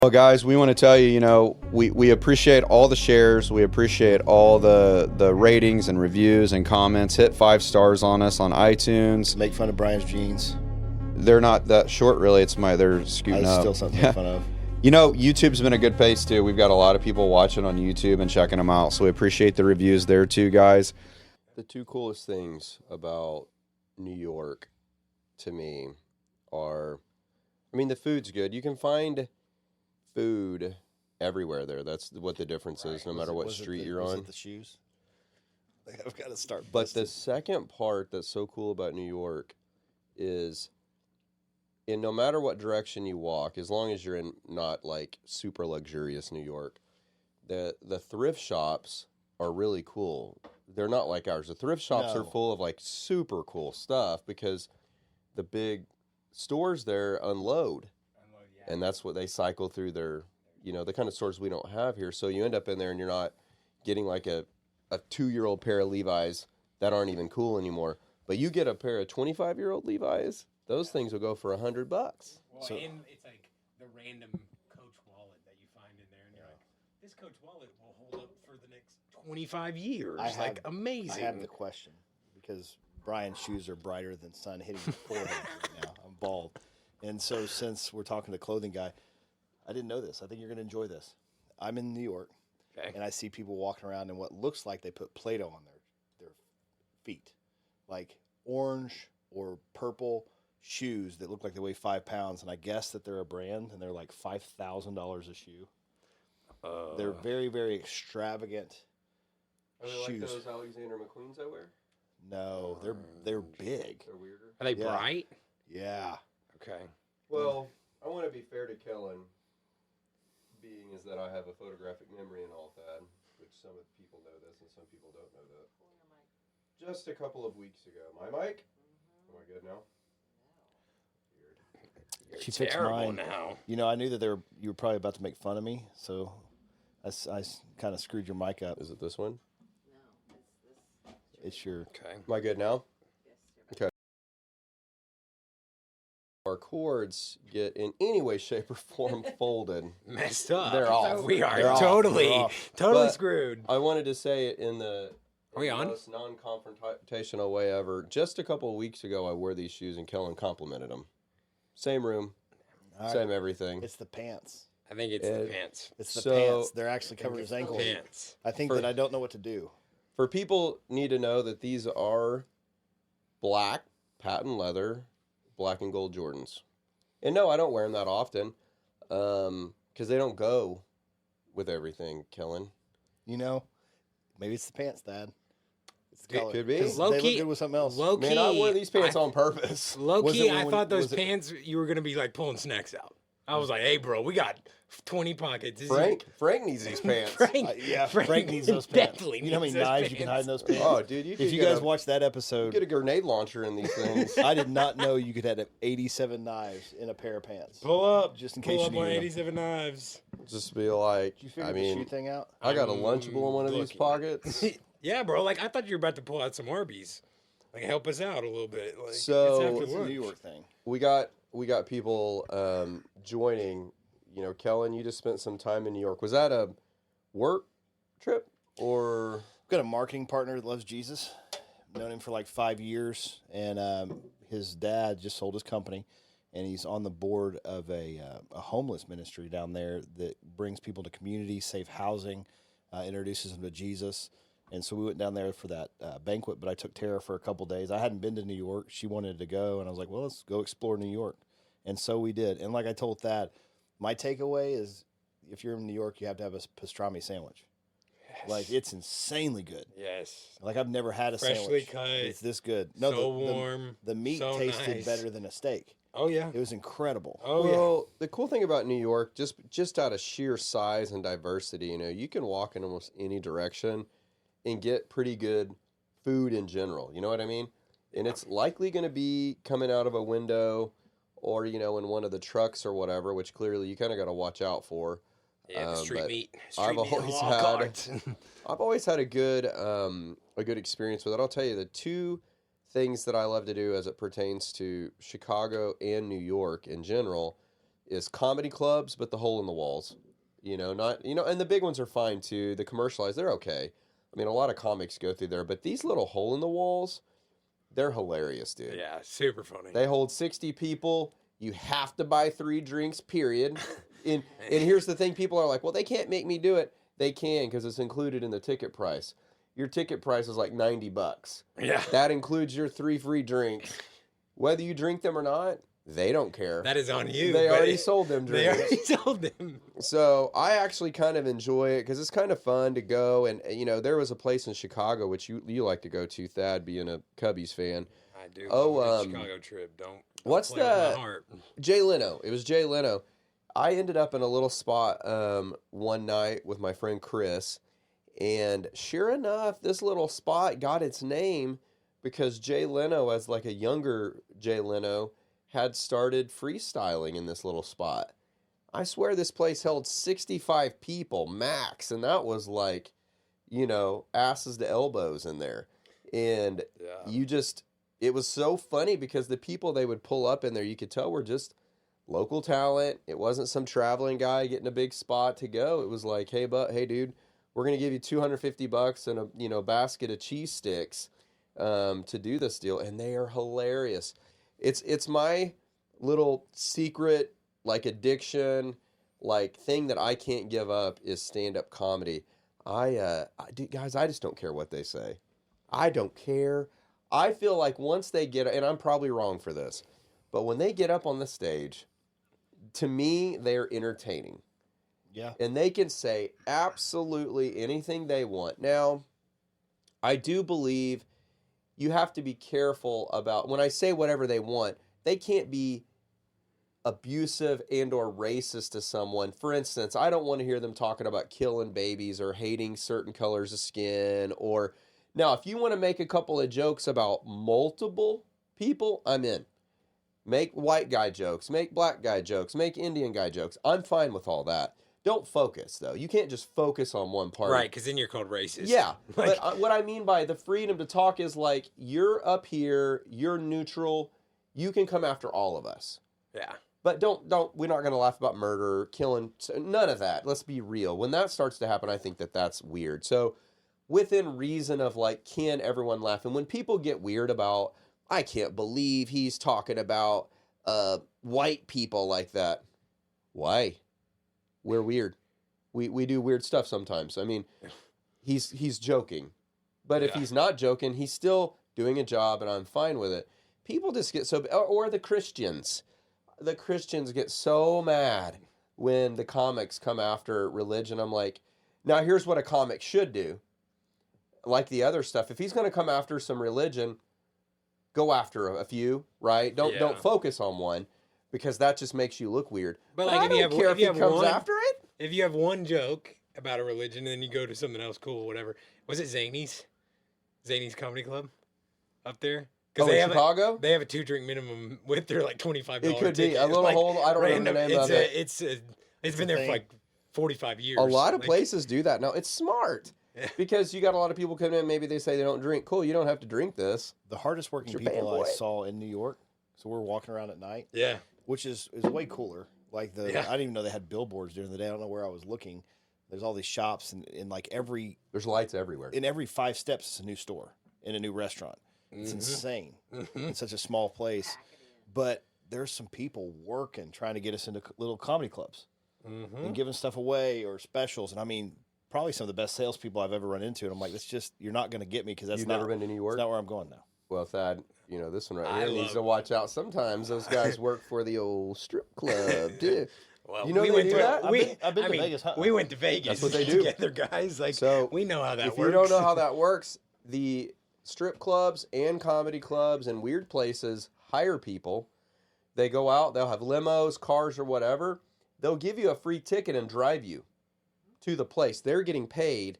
Well, guys, we want to tell you, we appreciate all the shares. We appreciate all the ratings and reviews and comments. Hit 5 stars on us on iTunes. Make fun of Bryan's jeans. They're not that short, really. They're scooting That's up. still something to make fun of. YouTube's been a good place, too. We've got a lot of people watching on YouTube and checking them out, so we appreciate the reviews there, too, guys. The two coolest things about New York, to me, are, the food's good. You can find food everywhere there. That's what the difference is, no matter what street you're on. Was it the shoes? I've got to start. But the second part that's so cool about New York is, no matter what direction you walk, as long as you're in not like super luxurious New York, the thrift shops are really cool. They're not like ours. The thrift shops are full of like super cool stuff because the big stores there unload. And that's what they cycle through their, the kind of stores we don't have here. So you end up in there and you're not getting like a 2-year-old pair of Levi's that aren't even cool anymore. But you get a pair of 25-year-old Levi's, those things will go for $100. Well, and it's like the random Coach wallet that you find in there, and you're like, this Coach wallet will hold up for the next 25 years. Amazing. I have the question because Bryan's shoes are brighter than sun hitting the forehead right now. I'm bald. And so since we're talking to the clothing guy, I didn't know this. I think you're going to enjoy this. I'm in New York, and I see people walking around in what looks like they put Play-Doh on their feet, like orange or purple shoes that look like they weigh 5 pounds, and I guess that they're a brand, and they're like $5,000 a shoe. They're very, very extravagant Are they shoes. like those Alexander McQueens I wear? No, they're big. They're weirder? Are they bright? Yeah. Okay. Well, I want to be fair to Kellen, being is that I have a photographic memory and all that, which some of people know this and some people don't know that. Just a couple of weeks ago. My mic? Am I good now? She fixed terrible mine. now. I knew that you were probably about to make fun of me, so I kind of screwed your mic up. Is it this one? It's your. Okay. Am I good now? Okay. Our cords get in any way, shape, or form folded. Messed up. They're off. We are They're off. totally They're off. But screwed. I wanted to say it in the Are we on? most non-confrontational way ever. Just a couple of weeks ago, I wore these shoes and Kellen complimented them. Same room, All right. same everything. It's the pants. I think it's the pants. It's the So- pants. They're actually covering his ankles. Pants. I think that I don't know what to do. For people need to know that these are black patent leather, black and gold Jordans. And no, I don't wear them that often because they don't go with everything, Kellen. Maybe it's the pants, Dad. It's the It color. could be. 'Cause Low they key- look good with something else. Low Man, I key, wore these pants on purpose. Low Was key, it I when- thought those was it- pants you were gonna be like pulling snacks out. I was like, hey, bro, we got 20 pockets. This is- Frank needs these pants. Frank needs those pants. definitely You know how many needs those knives you can hide in those pants? Oh, dude, you could If you get guys a, watch that episode, get a grenade launcher in these things. I did not know you could have 87 knives in a pair of pants. Pull up. Just in Pull case you up on needed them. 87 knives. Just be like, Did you figure I the mean, shoe thing out? I got a Lunchable in one of these looking. pockets. Yeah, bro. Like, I thought you were about to pull out some Arby's. Like, help us out a little bit. Like, So- it's after It's a lunch. New York thing. we got people joining. Kellen, you just spent some time in New York. Was that a work trip or? I've got a marketing partner that loves Jesus. Known him for like 5 years, and his dad just sold his company, and he's on the board of a homeless ministry down there that brings people to community, safe housing, introduces them to Jesus. And so we went down there for that banquet, but I took Tara for a couple days. I hadn't been to New York. She wanted to go, and I was like, well, let's go explore New York. And so we did. And like I told Thad, my takeaway is if you're in New York, you have to have a pastrami sandwich. Yes. Like, it's insanely good. Yes. Like, I've never had a Freshly sandwich. cut, It's this good. No, so warm. The meat so tasted nice. better than a steak. Oh, yeah. It was incredible. Oh, yeah. Well, the cool thing about New York, just out of sheer size and diversity, you can walk in almost any direction and get pretty good food in general. You know what I mean? And it's likely going to be coming out of a window or, in one of the trucks or whatever, which clearly you kind of got to watch out for. Yeah, the street but meat. I've Street meat always on had- cards. I've always had a good experience with it. I'll tell you the two things that I love to do as it pertains to Chicago and New York in general is comedy clubs, but the hole in the walls. Not and the big ones are fine too. The commercialized, they're okay. I mean, a lot of comics go through there, but these little hole in the walls, they're hilarious, dude. Yeah, super funny. They hold 60 people. You have to buy 3 drinks, period. And here's the thing, people are like, well, they can't make me do it. They can, because it's included in the ticket price. Your ticket price is like $90. Yeah. That includes your 3 free drinks. Whether you drink them or not, they don't care. That is on you. They already sold them They drinks. already sold them. So I actually kind of enjoy it because it's kind of fun to go. And, there was a place in Chicago, which you like to go to, Thad, being a Cubbies fan. I do. Oh, love a Chicago trip. Don't what's play with my heart. Jay Leno. It was Jay Leno. I ended up in a little spot one night with my friend Chris. And sure enough, this little spot got its name because Jay Leno, as like a younger Jay Leno, had started freestyling in this little spot. I swear this place held 65 people max, and that was like, asses to elbows in there. And it was so funny because the people they would pull up in there, you could tell were just local talent. It wasn't some traveling guy getting a big spot to go. It was like, hey dude, we're going to give you $250 and a basket of cheese sticks to do this deal. And they are hilarious. It's my little secret, like, addiction, like, thing that I can't give up is stand-up comedy. Guys, I just don't care what they say. I don't care. I feel like once they get, and I'm probably wrong for this, but when they get up on the stage, to me, they're entertaining. Yeah. And they can say absolutely anything they want. Now, I do believe you have to be careful about, when I say whatever they want, they can't be abusive and or racist to someone. For instance, I don't want to hear them talking about killing babies or hating certain colors of skin. Or now, if you want to make a couple of jokes about multiple people, I'm in. Make white guy jokes, make black guy jokes, make Indian guy jokes. I'm fine with all that. Don't focus, though. You can't just focus on one part. Right, because then you're called racist. Yeah, but what I mean by the freedom to talk is like, you're up here, you're neutral, you can come after all of us. Yeah. But don't, we're not going to laugh about murder, killing, none of that. Let's be real. When that starts to happen, I think that's weird. So within reason of like, can everyone laugh? And when people get weird about, I can't believe he's talking about white people like that. Why? We're weird. We do weird stuff sometimes. I mean, he's joking. But if he's not joking, he's still doing a job, and I'm fine with it. People just get so... Or the Christians. The Christians get so mad when the comics come after religion. I'm like, now here's what a comic should do. Like the other stuff. If he's going to come after some religion, go after a few, right? Don't focus on one. Because that just makes you look weird. But like, I don't care if he comes after it. If you have one joke about a religion and then you go to something else cool, whatever. Was it Zany's? Zany's Comedy Club up there? Oh, in Chicago? They have a 2-drink minimum with their like $25 It could ticket. be. A little hole. I don't know the name of it. It's been there for like 45 years. A lot of places do that now. It's smart. Yeah. Because you got a lot of people come in, maybe they say they don't drink. Cool, you don't have to drink this. The hardest working people I saw in New York, so we're walking around at night. Yeah. Which is way cooler. Like I didn't even know they had billboards during the day. I don't know where I was looking. There's all these shops and in like there's lights everywhere. In every 5 steps, it's a new store and a new restaurant. It's insane. It's such a small place. But there's some people working, trying to get us into little comedy clubs and giving stuff away or specials. And I mean, probably some of the best salespeople I've ever run into. And I'm like, you're not going to get me because that's never been to New York? That's not where I'm going now. Well, Thad, this one right here needs to watch out. Sometimes those guys work for the old strip club, too. Well, we went to that. I've been to Vegas. We went to Vegas. That's what they do together, guys. Like, so we know how that works. If you don't know how that works, the strip clubs and comedy clubs and weird places hire people. They go out. They'll have limos, cars, or whatever. They'll give you a free ticket and drive you to the place. They're getting paid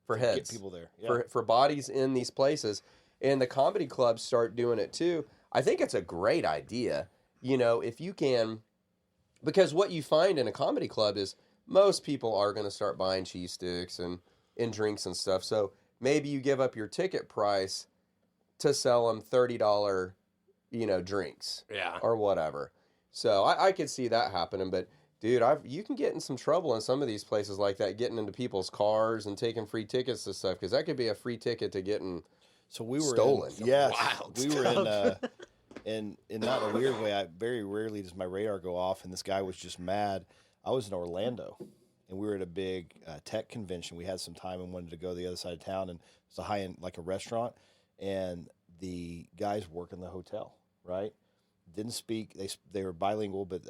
for heads. Get people there. For bodies in these places. And the comedy clubs start doing it too. I think it's a great idea. If you can, because what you find in a comedy club is most people are going to start buying cheese sticks and drinks and stuff. So maybe you give up your ticket price to sell them $30, drinks. Yeah. Or whatever. So I could see that happening, but dude, you can get in some trouble in some of these places like that, getting into people's cars and taking free tickets and stuff, because that could be a free ticket to getting stolen. Wild we were in not in a weird way. Very rarely does my radar go off, and this guy was just mad. I was in Orlando, and we were at a big tech convention. We had some time and wanted to go to the other side of town, and it's a high end, like a restaurant, and the guys work in the hotel, right? Didn't speak. They were bilingual, but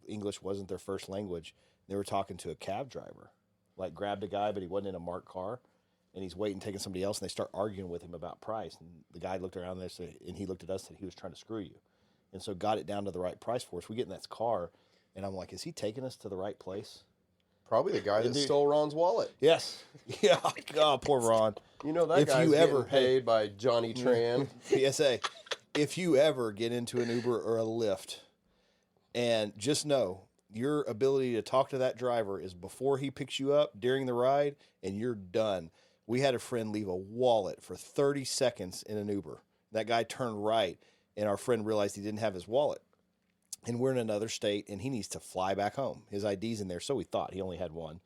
English wasn't their first language. They were talking to a cab driver, like grabbed a guy, but he wasn't in a marked car, and he's waiting, taking somebody else, and they start arguing with him about price. And the guy looked around there, and he looked at us, and said he was trying to screw you, and so got it down to the right price for us. We get in that car, and I'm like, is he taking us to the right place? Probably the guy that stole Ron's wallet. Yes. Yeah. Oh, poor Ron. You know that guy's getting paid by Johnny Tran. PSA. If you ever get into an Uber or a Lyft, and just know your ability to talk to that driver is before he picks you up, during the ride, and you're done. We had a friend leave a wallet for 30 seconds in an Uber. That guy turned right, and our friend realized he didn't have his wallet. And we're in another state, and he needs to fly back home. His ID's in there, so we thought. He only had one.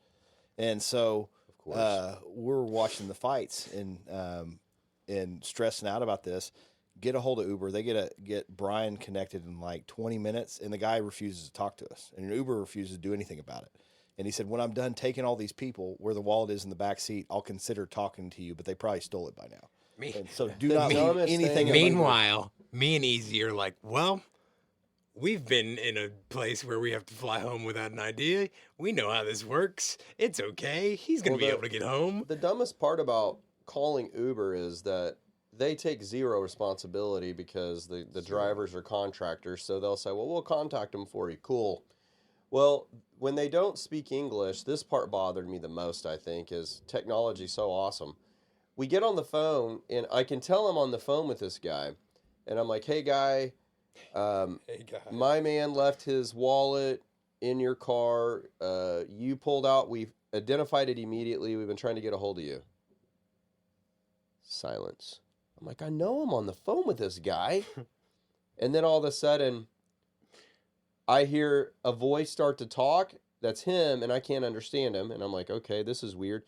And so we're watching the fights and stressing out about this. Get a hold of Uber. They get Bryan connected in like 20 minutes, and the guy refuses to talk to us. And Uber refuses to do anything about it. And he said, when I'm done taking all these people where the wallet is in the back seat, I'll consider talking to you, but they probably stole it by now. And so do not leave anything. Meanwhile, me and Easy are like, well, we've been in a place where we have to fly home without an ID. We know how this works. It's okay. He's going to be able to get home. The dumbest part about calling Uber is that they take zero responsibility because the drivers are contractors. So they'll say, well, we'll contact them for you. Cool. Well, when they don't speak English, this part bothered me the most, I think, is technology so awesome. We get on the phone, and I can tell I'm on the phone with this guy. And I'm like, hey, guy. My man left his wallet in your car. You pulled out. We've identified it immediately. We've been trying to get a hold of you. Silence. I'm like, I know I'm on the phone with this guy. And then all of a sudden, I hear a voice start to talk. That's him, and I can't understand him. And I'm like, okay, this is weird.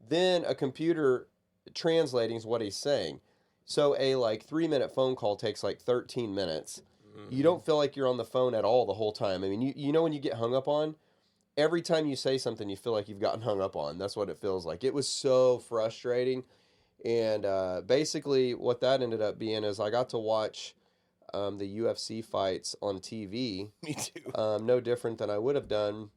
Then a computer translating is what he's saying. So a 3-minute phone call takes like 13 minutes. You don't feel like you're on the phone at all the whole time. I mean, you know when you get hung up on? Every time you say something, you feel like you've gotten hung up on. That's what it feels like. It was so frustrating. And basically what that ended up being is I got to watch the UFC fights on TV. Me too. No different than I would have done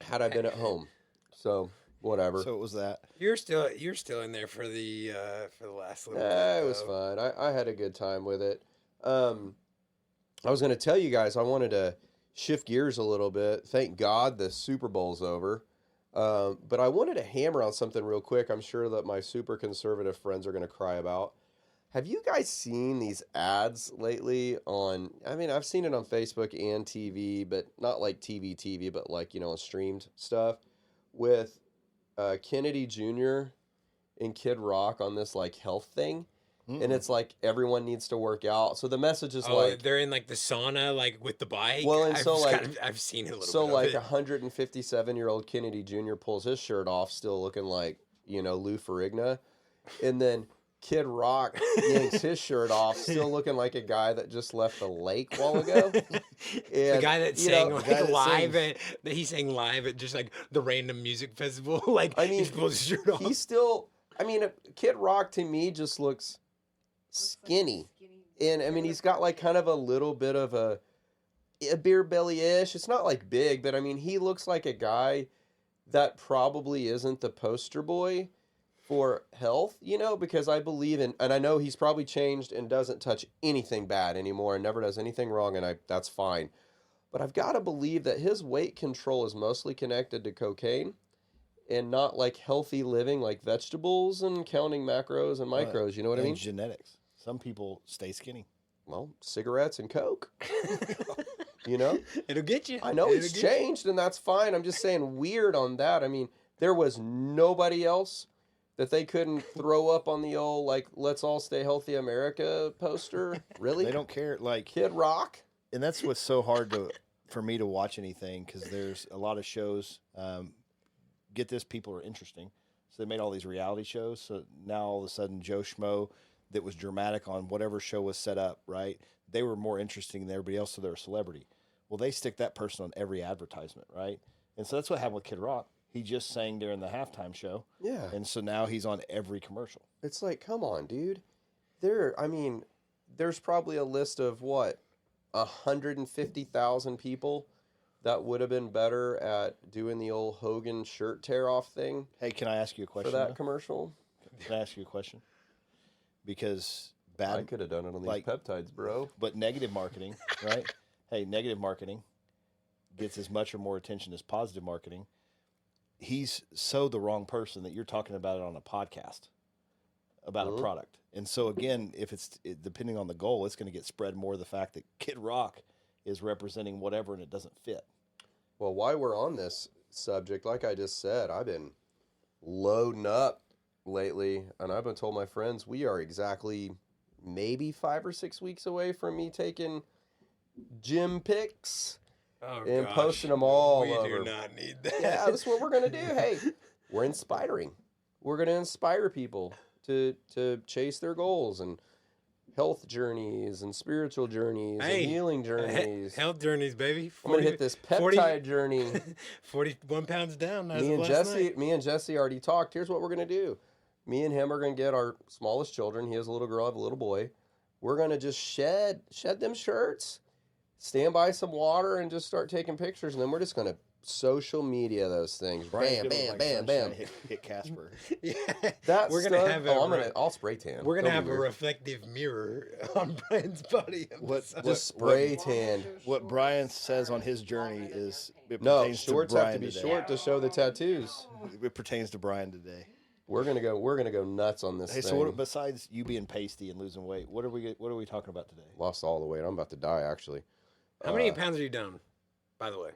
had I been at home. So whatever. So it was that. You're still in there for the last little bit. It was fine. I had a good time with it. I was going to tell you guys I wanted to shift gears a little bit. Thank God the Super Bowl's over. But I wanted to hammer on something real quick. I'm sure that my super conservative friends are going to cry about. Have you guys seen these ads lately on, I mean, I've seen it on Facebook and TV, but not like TV, but like, on streamed stuff with Kennedy Jr. and Kid Rock on this like health thing. And it's like everyone needs to work out. So the message is they're in like the sauna, like with the bike. Well, and I've seen it a little bit. So like 157-year-old Kennedy Jr. pulls his shirt off, still looking like Lou Ferrigno, and then Kid Rock yanks his shirt off, still looking like a guy that just left the lake a while ago. And, the guy that sang he sang live at just like the random music festival. He pulls his shirt off. He's still. Kid Rock to me just looks skinny. And I mean, he's got like kind of a little bit of a beer belly-ish. It's not like big, but I mean, he looks like a guy that probably isn't the poster boy for health, because I believe in, and I know he's probably changed and doesn't touch anything bad anymore and never does anything wrong, and that's fine. But I've got to believe that his weight control is mostly connected to cocaine and not like healthy living, like vegetables and counting macros and micros. You know what I mean? Genetics. Some people stay skinny. Well, cigarettes and Coke. It'll get you. I know he's changed, and that's fine. I'm just saying weird on that. I mean, there was nobody else that they couldn't throw up on the old, like, let's all stay healthy America poster. Really? They don't care. Like Kid Rock? And that's what's so hard for me to watch anything, because there's a lot of shows. Get this, people are interesting, so they made all these reality shows. So now all of a sudden, Joe Schmo, that was dramatic on whatever show was set up, right? They were more interesting than everybody else, so they're a celebrity. Well, they stick that person on every advertisement, right? And so that's what happened with Kid Rock. He just sang during the halftime show. Yeah. And so now he's on every commercial. It's like, come on, dude. There's probably a list of 150,000 people that would have been better at doing the old Hogan shirt tear off thing. Hey, can I ask you a question? For that commercial? Can I ask you a question? Because I could have done it on these peptides, bro. But negative marketing, right? Hey, negative marketing gets as much or more attention as positive marketing. He's so the wrong person that you're talking about it on a podcast about a product. And so again, if depending on the goal, it's going to get spread more, the fact that Kid Rock is representing whatever and it doesn't fit. Well, while we're on this subject, like I just said, I've been loading up lately, and I've been told my friends we are exactly maybe 5 or 6 weeks away from me taking gym pics and posting them all over. We do not need that. Yeah, that's what we're going to do. Hey, we're inspiring. We're going to inspire people to chase their goals and health journeys and spiritual journeys and healing journeys. Health journeys, baby. I'm going to hit this peptide journey. 41 pounds down. Me and Jesse already talked. Here's what we're going to do. Me and him are going to get our smallest children. He has a little girl, I have a little boy. We're going to just shed them shirts, stand by some water, and just start taking pictures. And then we're just going to social media those things. Bryan, bam, bam, bam, bam. Hit Casper. Yeah. That's we're gonna have I'll spray tan. We're gonna have a reflective mirror on Bryan's body. Just spray tan. What Bryan says on his journey is shorts have to be short to show the tattoos. It pertains to Bryan today. We're gonna go nuts on this thing. So besides you being pasty and losing weight, what are we talking about today? Lost all the weight. I'm about to die, actually. How many pounds are you down, by the way?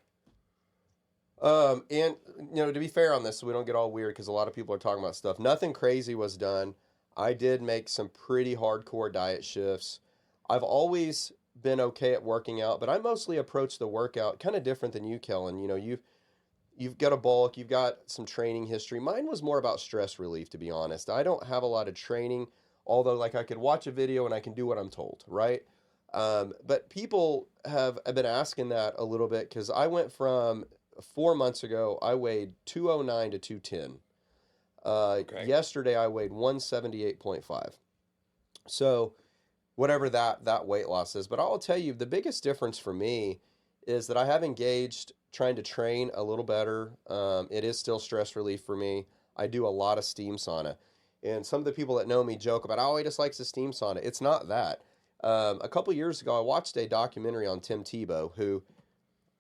And to be fair on this, so we don't get all weird, because a lot of people are talking about stuff. Nothing crazy was done. I did make some pretty hardcore diet shifts. I've always been okay at working out, but I mostly approach the workout kind of different than you, Kellen. You've got a bulk, you've got some training history. Mine was more about stress relief, to be honest. I don't have a lot of training, although I could watch a video and I can do what I'm told, right? But people have been asking that a little bit, because I went from 4 months ago, I weighed 209 to 210. Yesterday, I weighed 178.5. So whatever that weight loss is. But I'll tell you, the biggest difference for me is that I have engaged trying to train a little better. It is still stress relief for me. I do a lot of steam sauna. And some of the people that know me joke about, he just likes the steam sauna. It's not that. A couple years ago, I watched a documentary on Tim Tebow, who,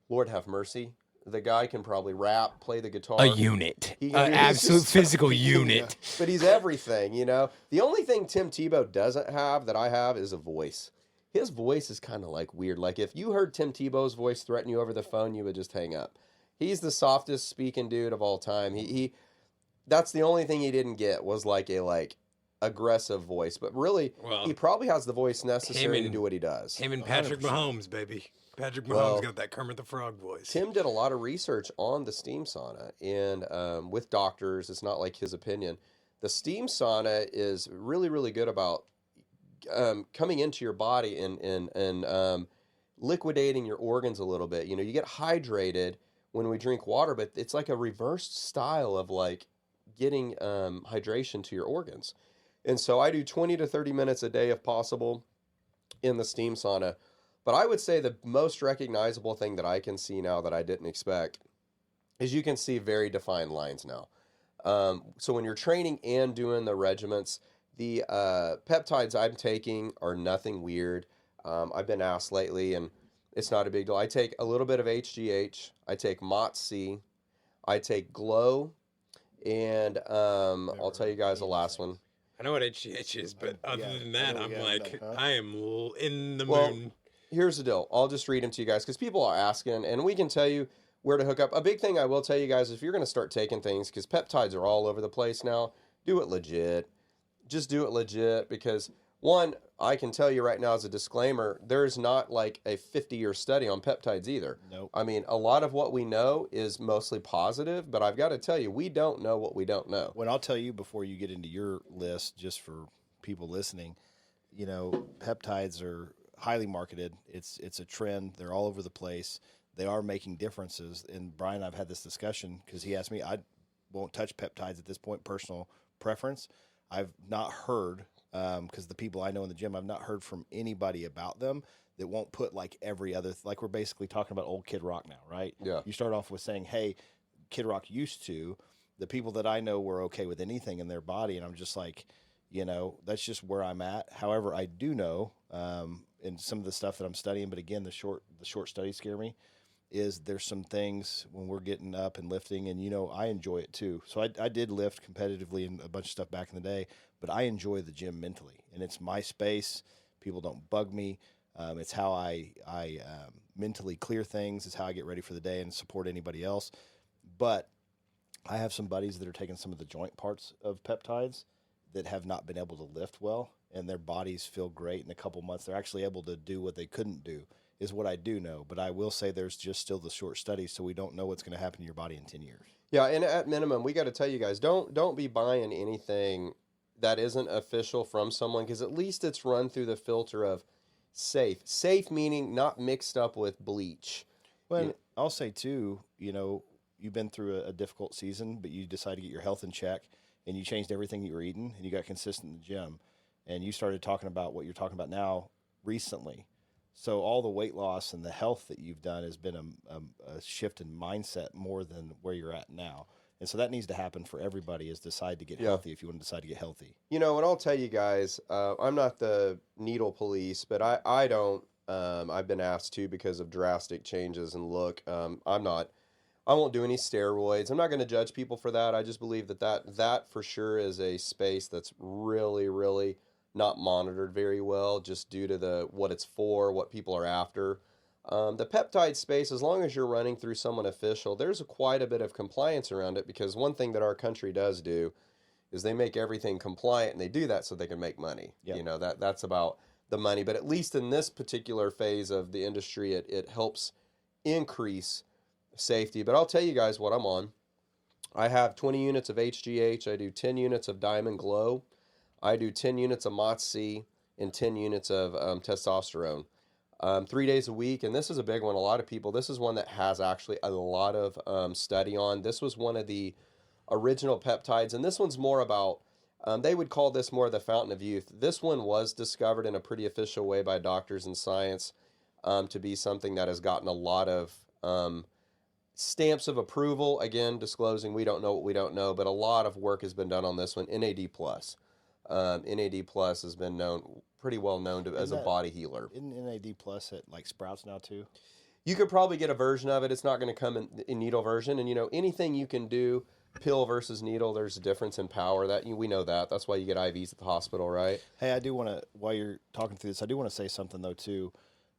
Lord have mercy, the guy can probably rap, play the guitar. A unit. An absolute physical unit. But he's everything, The only thing Tim Tebow doesn't have that I have is a voice. His voice is kind of weird. If you heard Tim Tebow's voice threaten you over the phone, you would just hang up. He's the softest speaking dude of all time. He that's the only thing he didn't get was a aggressive voice. But really, he probably has the voice necessary to do what he does. Him and Patrick 100%. Mahomes, baby. Patrick Mahomes got that Kermit the Frog voice. Tim did a lot of research on the steam sauna, and with doctors, it's not his opinion. The steam sauna is really, really good about coming into your body and liquidating your organs a little bit. You get hydrated when we drink water, but it's like a reversed style of getting hydration to your organs. And so I do 20 to 30 minutes a day if possible in the steam sauna. But I would say the most recognizable thing that I can see now that I didn't expect is you can see very defined lines now. So when you're training and doing the regiments, the peptides I'm taking are nothing weird. I've been asked lately, and it's not a big deal. I take a little bit of HGH. I take MOTS-C. I take Glow. And I'll tell you guys the last one. I know what HGH is, but other than that, I am in the Well, moon. Here's the deal. I'll just read them to you guys because people are asking, and we can tell you where to hook up. A big thing I will tell you guys is if you're going to start taking things, because peptides are all over the place now, do it legit. Just do it legit, because One, I can tell you right now as a disclaimer, there's not like a 50-year study on peptides either. Nope. I mean, a lot of what we know is mostly positive, but I've got to tell you, we don't know what we don't know. When I'll tell you before you get into your list, just for people listening, you know, peptides are highly marketed. It's a trend. They're all over the place. They are making differences. And Brian and I've had this discussion because he asked me, I won't touch peptides at this point, personal preference. I've not heard, because the people I know in the gym, I've not heard from anybody about them that won't put like every other, like we're basically talking about old Kid Rock now, right? Yeah. You start off with saying, hey, Kid Rock used to. The people that I know were okay with anything in their body. And I'm just like, you know, that's just where I'm at. However, I do know, in some of the stuff that I'm studying, but again, the short studies scare me, is there's some things when we're getting up and lifting, and, you know, I enjoy it too. So I did lift competitively and a bunch of stuff back in the day, but I enjoy the gym mentally, and it's my space. People don't bug me. It's how I mentally clear things. It's how I get ready for the day and support anybody else. But I have some buddies that are taking some of the joint parts of peptides that have not been able to lift well, and their bodies feel great. In a couple months, they're actually able to do what they couldn't do, is what I do know. But I will say there's just still the short studies, so we don't know what's going to happen to your body in 10 years. Yeah, and at minimum, we got to tell you guys, don't be buying anything that isn't official from someone, because at least it's run through the filter of safe. Safe meaning not mixed up with bleach. Well, I'll say too, you know, you've been through a difficult season, but you decided to get your health in check, and you changed everything you were eating, and you got consistent in the gym, and you started talking about what you're talking about now recently. So all the weight loss and the health that you've done has been a shift in mindset more than where you're at now. And so that needs to happen for everybody, is decide to get healthy if you want to decide to get healthy. You know, and I'll tell you guys, I'm not the needle police, but I don't, I've been asked to because of drastic changes in look. I won't do any steroids. I'm not going to judge people for that. I just believe that for sure is a space that's really, really not monitored very well, just due to what it's for, what people are after. The peptide space, as long as you're running through someone official, there's quite a bit of compliance around it, because one thing that our country does do is they make everything compliant, and they do that so they can make money. Yep. You know, that's about the money. But at least in this particular phase of the industry, it helps increase safety. But I'll tell you guys what I'm on. I have 20 units of HGH. I do 10 units of Diamond Glow. I do 10 units of MOTS-C and 10 units of testosterone. 3 days a week, and this is a big one. A lot of people, this is one that has actually a lot of study on. This was one of the original peptides, and this one's more about, they would call this more the fountain of youth. This one was discovered in a pretty official way by doctors in science to be something that has gotten a lot of stamps of approval. Again, disclosing we don't know what we don't know, but a lot of work has been done on this one. NAD+. NAD+ has been pretty well known as a body healer. Isn't NAD+ at like Sprouts now too? You could probably get a version of it. It's not going to come in needle version. And, you know, anything you can do, pill versus needle, there's a difference in power. We know that. That's why you get IVs at the hospital, right? Hey, I do want to, while you're talking through this, I do want to say something though too.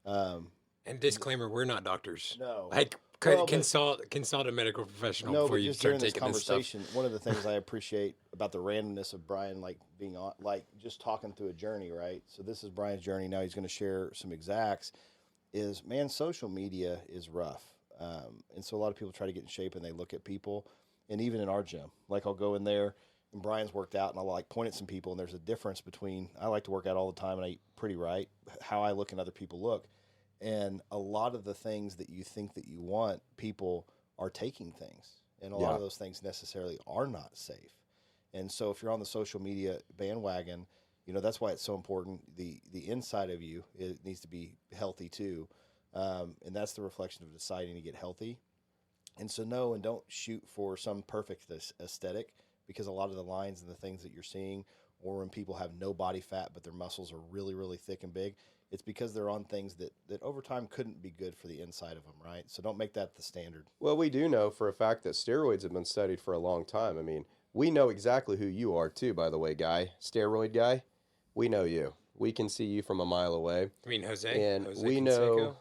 And disclaimer, we're not doctors. No. Like, Well, consult a medical professional No, before but you just start during this taking this stuff. conversation, one of the things I appreciate about the randomness of Brian, like being on, like just talking through a journey, right? So this is Brian's journey. Now he's going to share some exacts. Is, man, social media is rough, and so a lot of people try to get in shape and they look at people, and even in our gym, like I'll go in there and Brian's worked out and I'll like point at some people, and there's a difference between, I like to work out all the time and I eat pretty right, how I look and other people look. And a lot of the things that you think that you want, people are taking things. And a lot of those things necessarily are not safe. And so if you're on the social media bandwagon, you know, that's why it's so important. The inside of you, it needs to be healthy too. And that's the reflection of deciding to get healthy. And so no, and don't shoot for some perfect aesthetic, because a lot of the lines and the things that you're seeing, or when people have no body fat but their muscles are really, really thick and big, it's because they're on things that over time couldn't be good for the inside of them, right? So don't make that the standard. Well, we do know for a fact that steroids have been studied for a long time. I mean, we know exactly who you are too, by the way, guy. Steroid guy, we know you. We can see you from a mile away. I mean, Jose? And Jose we Canseco?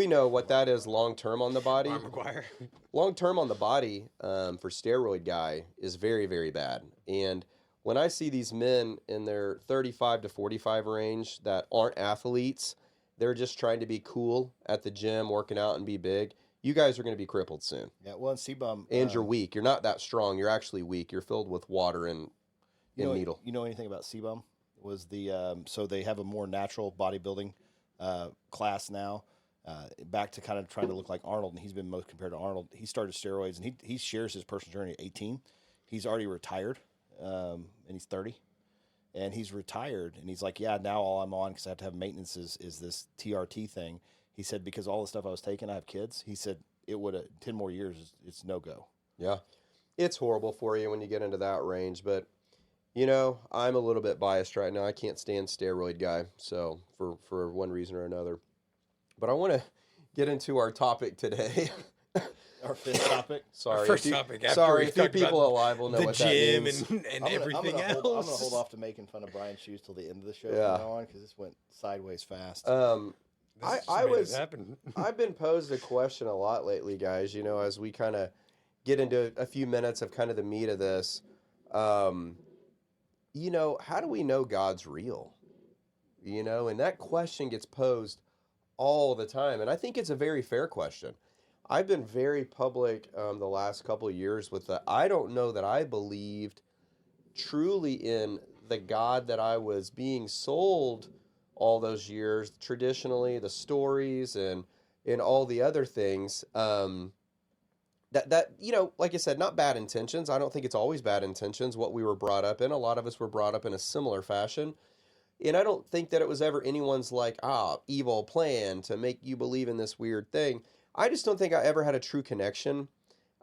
know what that is long-term on the body. Ron McGuire? Long-term on the body for steroid guy is very, very bad. And when I see these men in their 35 to 45 range that aren't athletes, they're just trying to be cool at the gym, working out and be big. You guys are going to be crippled soon. Yeah, well, and CBum, And you're weak. You're not that strong. You're actually weak. You're filled with water and needle. You know anything about CBum? Was the so they have a more natural bodybuilding class now. Back to kind of trying to look like Arnold, and he's been most compared to Arnold. He started steroids, and he shares his personal journey at 18. He's already retired, and he's 30. And he's retired, and he's like, yeah, now all I'm on, because I have to have maintenance, is this TRT thing. He said, because all the stuff I was taking, I have kids. He said, it would have 10 more years, it's no-go. Yeah. It's horrible for you when you get into that range, but, you know, I'm a little bit biased right now. I can't stand steroid guy, so for one reason or another. But I want to get into our topic today. Our fifth topic. Sorry. Our first topic. After Sorry, we a few talked people about alive will know the what that gym means. and everything else. I'm going to hold off to making fun of Brian's shoes till the end of the show from now on, because this went sideways fast. I've been posed a question a lot lately, guys, you know, as we kind of get into a few minutes of kind of the meat of this. You know, how do we know God's real? You know, and that question gets posed all the time. And I think it's a very fair question. I've been very public the last couple of years with that. I don't know that I believed truly in the God that I was being sold all those years, traditionally, the stories and all the other things. That you know, like I said, not bad intentions. I don't think it's always bad intentions, what we were brought up in. A lot of us were brought up in a similar fashion. And I don't think that it was ever anyone's like, evil plan to make you believe in this weird thing. I just don't think I ever had a true connection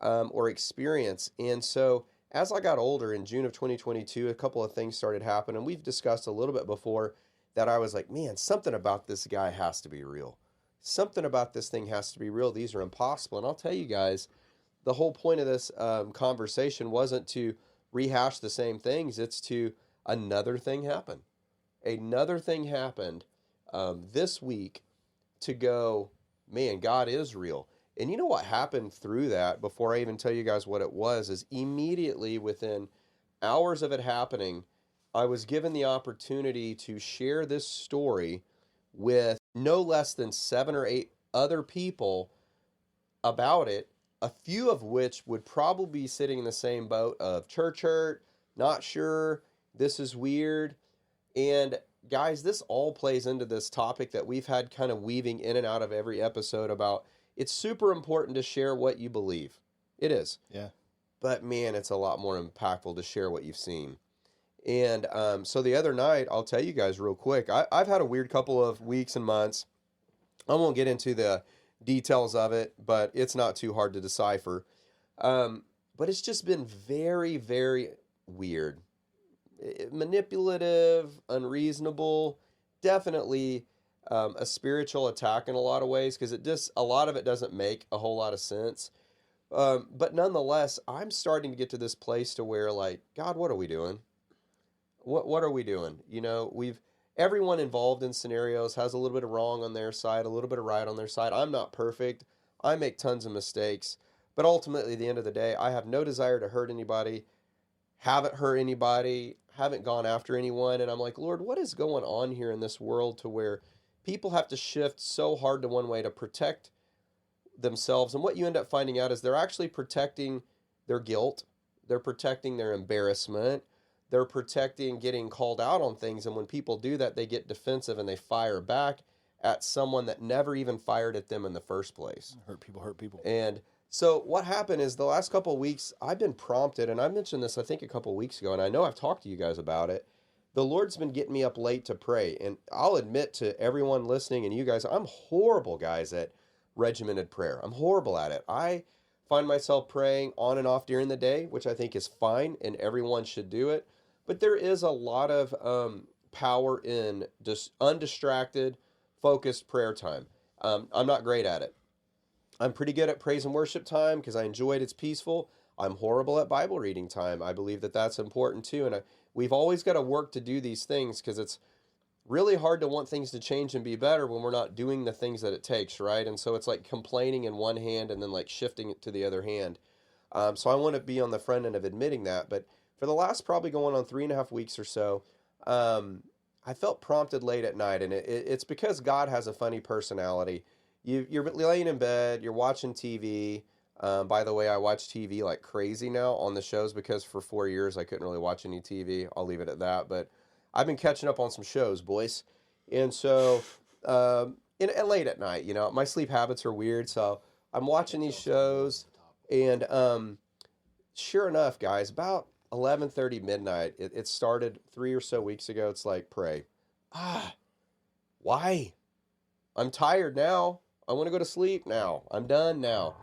or experience. And so as I got older in June of 2022, a couple of things started happening. We've discussed a little bit before that I was like, man, something about this guy has to be real. Something about this thing has to be real. These are impossible. And I'll tell you guys, the whole point of this conversation wasn't to rehash the same things. It's to another thing happen. Another thing happened this week to go, man, God is real. And you know what happened through that, before I even tell you guys what it was, is immediately within hours of it happening, I was given the opportunity to share this story with no less than 7 or 8 other people about it, a few of which would probably be sitting in the same boat of church hurt, not sure, this is weird. And guys, this all plays into this topic that we've had kind of weaving in and out of every episode about it's super important to share what you believe. It is. Yeah. But man, it's a lot more impactful to share what you've seen. And so the other night, I'll tell you guys real quick, I've had a weird couple of weeks and months. I won't get into the details of it, but it's not too hard to decipher. But it's just been very, very weird. Manipulative, unreasonable, definitely a spiritual attack in a lot of ways, because a lot of it doesn't make a whole lot of sense. But nonetheless, I'm starting to get to this place to where, like, God, what are we doing? What are we doing? You know, everyone involved in scenarios has a little bit of wrong on their side, a little bit of right on their side. I'm not perfect. I make tons of mistakes. But ultimately, at the end of the day, I have no desire to hurt anybody, haven't hurt anybody, haven't gone after anyone. And I'm like, Lord, what is going on here in this world to where people have to shift so hard to one way to protect themselves? And what you end up finding out is they're actually protecting their guilt. They're protecting their embarrassment. They're protecting getting called out on things. And when people do that, they get defensive and they fire back at someone that never even fired at them in the first place. Hurt people. And so what happened is the last couple of weeks, I've been prompted, and I mentioned this, I think, a couple of weeks ago, and I know I've talked to you guys about it. The Lord's been getting me up late to pray. And I'll admit to everyone listening and you guys, I'm horrible, guys, at regimented prayer. I'm horrible at it. I find myself praying on and off during the day, which I think is fine, and everyone should do it. But there is a lot of power in just undistracted, focused prayer time. I'm not great at it. I'm pretty good at praise and worship time because I enjoy it. It's peaceful. I'm horrible at Bible reading time. I believe that that's important too. And we've always got to work to do these things because it's really hard to want things to change and be better when we're not doing the things that it takes, right? And so it's like complaining in one hand and then like shifting it to the other hand. So I want to be on the front end of admitting that. But for the last probably going on 3.5 weeks or so, I felt prompted late at night, and it's because God has a funny personality. You're laying in bed, you're watching TV. By the way, I watch TV like crazy now on the shows because for 4 years I couldn't really watch any TV. I'll leave it at that. But I've been catching up on some shows, boys. And so, and late at night, my sleep habits are weird. So I'm watching these shows, and sure enough, guys, about 11:30 midnight, it started 3 or so weeks ago. It's like, pray. Why? I'm tired now. I want to go to sleep now. I'm done now.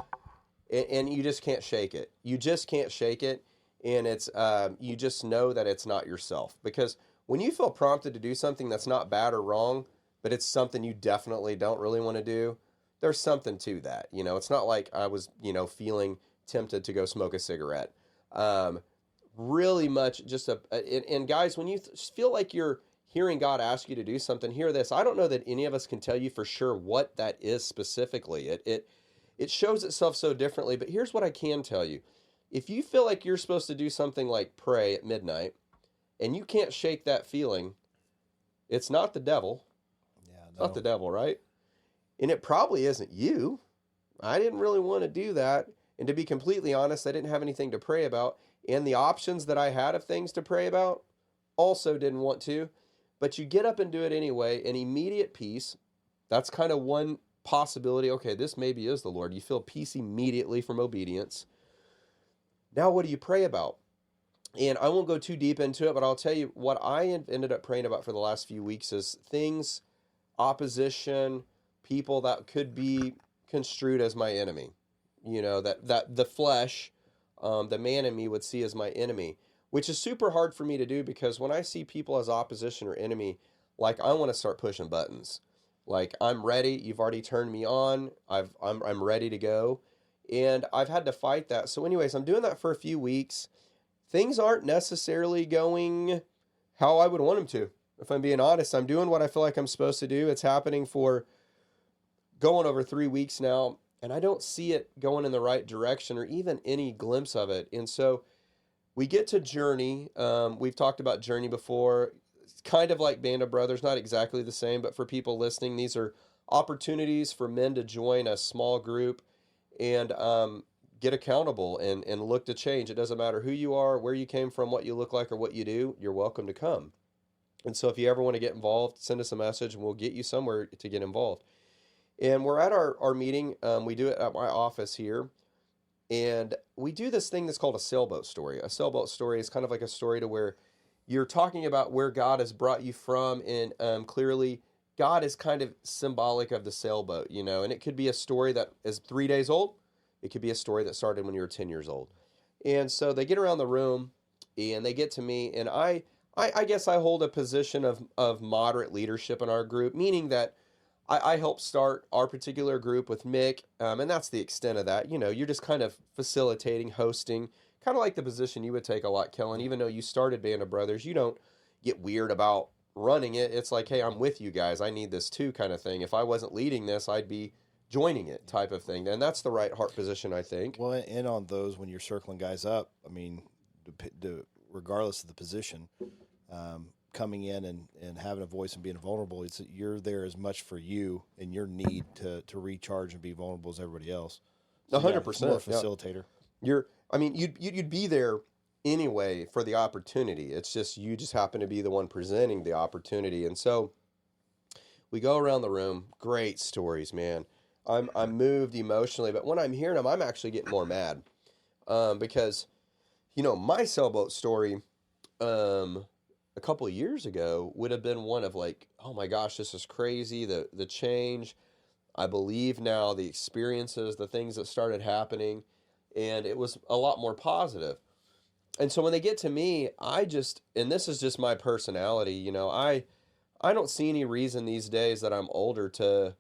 And you just can't shake it. You just can't shake it. And it's, you just know that it's not yourself. Because when you feel prompted to do something that's not bad or wrong, but it's something you definitely don't really want to do, there's something to that. It's not like I was, feeling tempted to go smoke a cigarette. Really much just and guys, when you feel like you're hearing God ask you to do something, hear this. I don't know that any of us can tell you for sure what that is specifically. It shows itself so differently, but here's what I can tell you. If you feel like you're supposed to do something like pray at midnight and you can't shake that feeling, it's not the devil. Yeah, It's not the devil, right? And it probably isn't you. I didn't really want to do that. And to be completely honest, I didn't have anything to pray about. And the options that I had of things to pray about also didn't want to. But you get up and do it anyway. An immediate peace. That's kind of one possibility. Okay, this maybe is the Lord. You feel peace immediately from obedience. Now, what do you pray about? And I won't go too deep into it, but I'll tell you what I ended up praying about for the last few weeks is things, opposition, people that could be construed as my enemy. That the flesh, the man in me would see as my enemy, which is super hard for me to do because when I see people as opposition or enemy, like I want to start pushing buttons. Like I'm ready. You've already turned me on. I'm ready to go. And I've had to fight that. So anyways, I'm doing that for a few weeks. Things aren't necessarily going how I would want them to. If I'm being honest, I'm doing what I feel like I'm supposed to do. It's happening for going over 3 weeks now. And I don't see it going in the right direction or even any glimpse of it. And so we get to Journey. We've talked about Journey before. It's kind of like Band of Brothers, not exactly the same, but for people listening, these are opportunities for men to join a small group and get accountable and look to change. It doesn't matter who you are, where you came from, what you look like, or what you do. You're welcome to come. And so if you ever want to get involved, send us a message and we'll get you somewhere to get involved. And we're at our meeting. We do it at my office here. And we do this thing that's called a sailboat story. A sailboat story is kind of like a story to where you're talking about where God has brought you from. And clearly, God is kind of symbolic of the sailboat, And it could be a story that is 3 days old. It could be a story that started when you were 10 years old. And so they get around the room and they get to me. And I guess I hold a position of moderate leadership in our group, meaning that I helped start our particular group with Mick, and that's the extent of that. You're just kind of facilitating, hosting, kind of like the position you would take a lot, Kellen. Even though you started Band of Brothers, you don't get weird about running it. It's like, hey, I'm with you guys. I need this too kind of thing. If I wasn't leading this, I'd be joining it type of thing. And that's the right heart position, I think. Well, and on those, when you're circling guys up, I mean, regardless of the position, coming in and having a voice and being vulnerable, you're there as much for you and your need to recharge and be vulnerable as everybody else. So 100%. More facilitator. You'd be there anyway for the opportunity. It's just you just happen to be the one presenting the opportunity. And so we go around the room. Great stories, man. I'm moved emotionally, but when I'm hearing them, I'm actually getting more mad because my sailboat story a couple of years ago would have been one of like, oh my gosh, this is crazy. The change, I believe now, the experiences, the things that started happening, and it was a lot more positive. And so when they get to me, and this is just my personality, I don't see any reason these days that I'm older to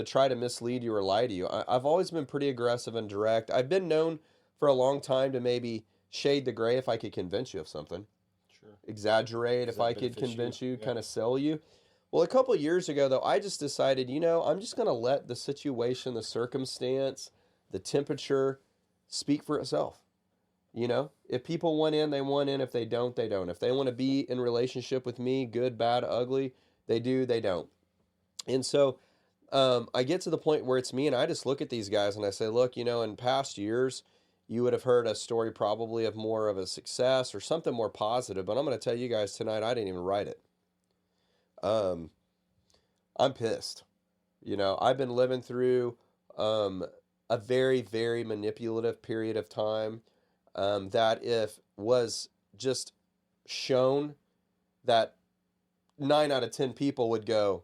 try to mislead you or lie to you. I've always been pretty aggressive and direct. I've been known for a long time to maybe shade the gray if I could convince you of something. Sure. Exaggerate if I could convince you, kind of sell you. Well, a couple of years ago, though, I just decided, I'm just going to let the situation, the circumstance, the temperature speak for itself. You know, if people want in, they want in. If they don't, they don't. If they want to be in relationship with me, good, bad, ugly, they do, they don't. And so I get to the point where it's me, and I just look at these guys and I say, look, you know, in past years, you would have heard a story probably of more of a success or something more positive. But I'm going to tell you guys tonight, I didn't even write it. I'm pissed. You know, I've been living through a very, very manipulative period of time that if was just shown, that 9 out of 10 people would go,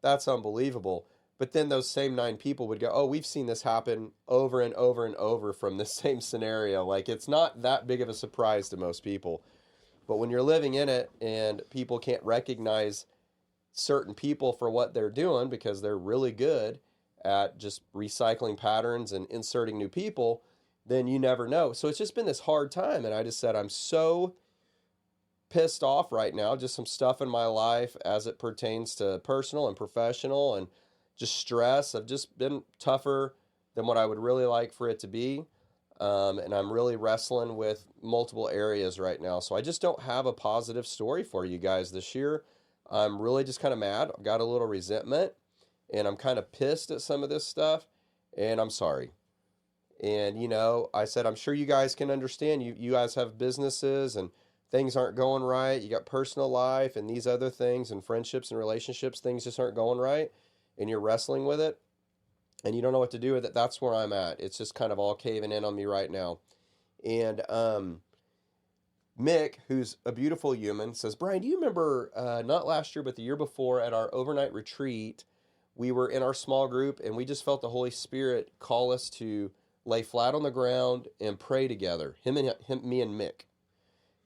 that's unbelievable. But then those same 9 people would go, oh, we've seen this happen over and over and over from the same scenario. Like, it's not that big of a surprise to most people. But when you're living in it and people can't recognize certain people for what they're doing because they're really good at just recycling patterns and inserting new people, then you never know. So it's just been this hard time. And I just said, I'm so pissed off right now. Just some stuff in my life as it pertains to personal and professional and just stress. I've just been tougher than what I would really like for it to be. And I'm really wrestling with multiple areas right now. So I just don't have a positive story for you guys this year. I'm really just kind of mad. I've got a little resentment and I'm kind of pissed at some of this stuff, and I'm sorry. And, you know, I said, I'm sure you guys can understand. You guys have businesses and things aren't going right. You got personal life and these other things and friendships and relationships. Things just aren't going right. And you're wrestling with it and you don't know what to do with it. That's where I'm at. It's just kind of all caving in on me right now. And Mick, who's a beautiful human, says, Bryan, do you remember not last year, but the year before at our overnight retreat, we were in our small group and we just felt the Holy Spirit call us to lay flat on the ground and pray together, me and Mick.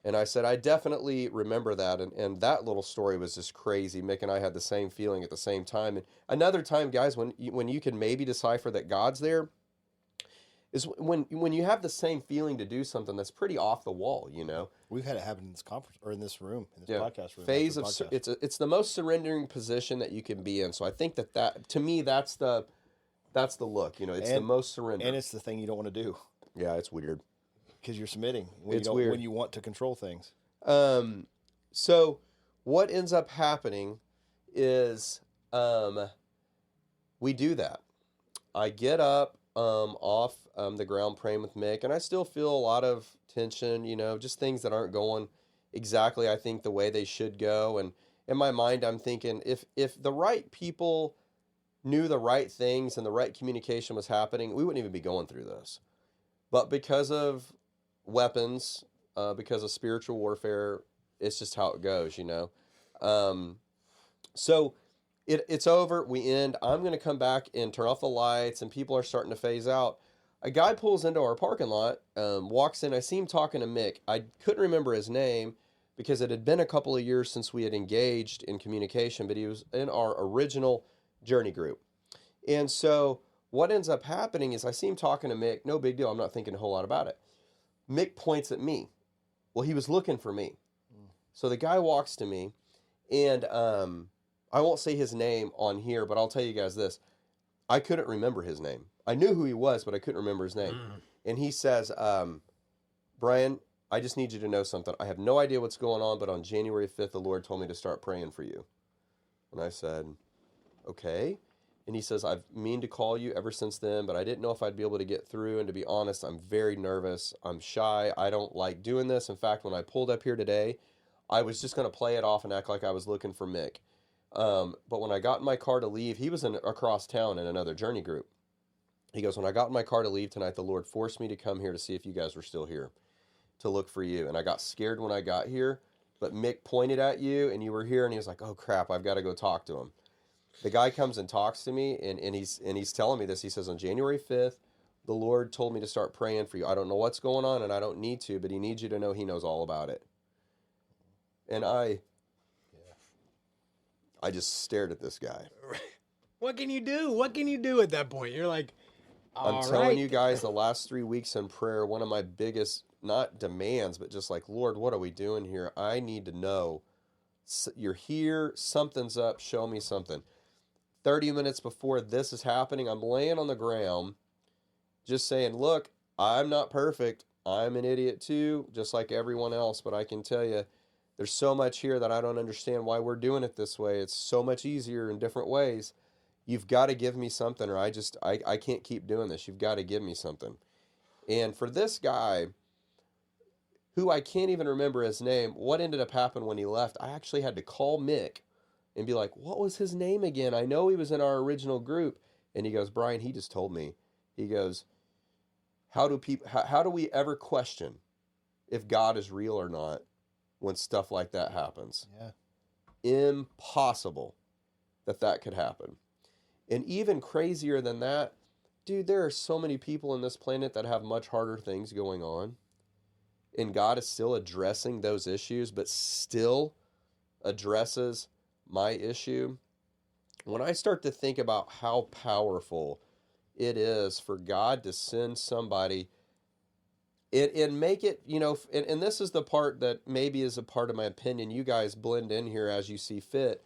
And I said, I definitely remember that. And that little story was just crazy. Mick and I had the same feeling at the same time. And another time, guys, when you can maybe decipher that God's there is when you have the same feeling to do something that's pretty off the wall, you know. We've had it happen in this conference or in this room, in this podcast room. Phase of it's the most surrendering position that you can be in. So I think that to me that's the look, you know. It's the most surrender, and it's the thing you don't want to do. Yeah, it's weird because you're submitting when it's when you want to control things. So what ends up happening is we do that. I get up off the ground praying with Mick, and I still feel a lot of tension, you know, just things that aren't going exactly, I think, the way they should go. And in my mind, I'm thinking if the right people knew the right things and the right communication was happening, we wouldn't even be going through this. But because of weapons, because of spiritual warfare, it's just how it goes, you know. So it's over. We end. I'm going to come back and turn off the lights, and people are starting to phase out. A guy pulls into our parking lot, walks in. I see him talking to Mick. I couldn't remember his name because it had been a couple of years since we had engaged in communication, but he was in our original journey group. And so what ends up happening is I see him talking to Mick. No big deal. I'm not thinking a whole lot about it. Mick points at me. Well, he was looking for me. So the guy walks to me, and I won't say his name on here, but I'll tell you guys this. I couldn't remember his name. I knew who he was, but I couldn't remember his name. And he says, Bryan, I just need you to know something. I have no idea what's going on, but on January 5th, the Lord told me to start praying for you. And I said, okay. And he says, I've mean to call you ever since then, but I didn't know if I'd be able to get through. And to be honest, I'm very nervous. I'm shy. I don't like doing this. In fact, when I pulled up here today, I was just going to play it off and act like I was looking for Mick. But when I got in my car to leave, he was across town in another journey group. He goes, when I got in my car to leave tonight, the Lord forced me to come here to see if you guys were still here, to look for you. And I got scared when I got here, but Mick pointed at you and you were here, and he was like, oh crap, I've got to go talk to him. The guy comes and talks to me, and he's telling me this. He says, on January 5th, the Lord told me to start praying for you. I don't know what's going on, and I don't need to, but he needs you to know he knows all about it. And I just stared at this guy. What can you do? What can you do at that point? You're like, I'm telling you guys, the last 3 weeks in prayer, one of my biggest, not demands, but just like, Lord, what are we doing here? I need to know. You're here. Something's up. Show me something. 30 minutes before this is happening, I'm laying on the ground just saying, look, I'm not perfect. I'm an idiot too, just like everyone else, but I can tell you there's so much here that I don't understand why we're doing it this way. It's so much easier in different ways. You've got to give me something, or I can't keep doing this. You've got to give me something. And for this guy, who I can't even remember his name, what ended up happening when he left, I actually had to call Mick and be like, what was his name again? I know he was in our original group. And he goes, Bryan, he just told me. He goes, how do we ever question if God is real or not when stuff like that happens? Yeah. Impossible that could happen. And even crazier than that, dude, there are so many people on this planet that have much harder things going on. And God is still addressing those issues, but still addresses my issue. When I start to think about how powerful it is for God to send somebody and make it, and this is the part that maybe is a part of my opinion. You guys blend in here as you see fit.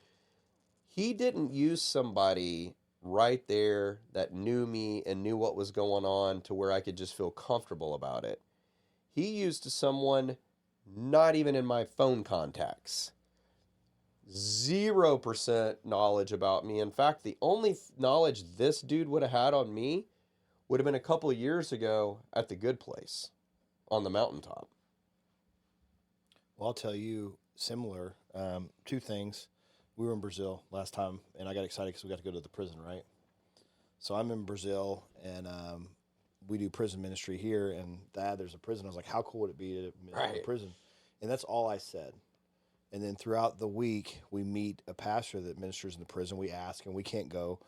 He didn't use somebody right there that knew me and knew what was going on to where I could just feel comfortable about it. He used someone not even in my phone contacts. 0% knowledge about me. In fact, the only knowledge this dude would have had on me would have been a couple of years ago at the good place on the mountaintop. Well, I'll tell you similar. Two things. We were in Brazil last time, and I got excited because we got to go to the prison, right? So I'm in Brazil, and we do prison ministry here, and Thad, there's a prison. I was like, how cool would it be to minister in a prison? And that's all I said. And then throughout the week, we meet a pastor that ministers in the prison. We ask, and we can't go.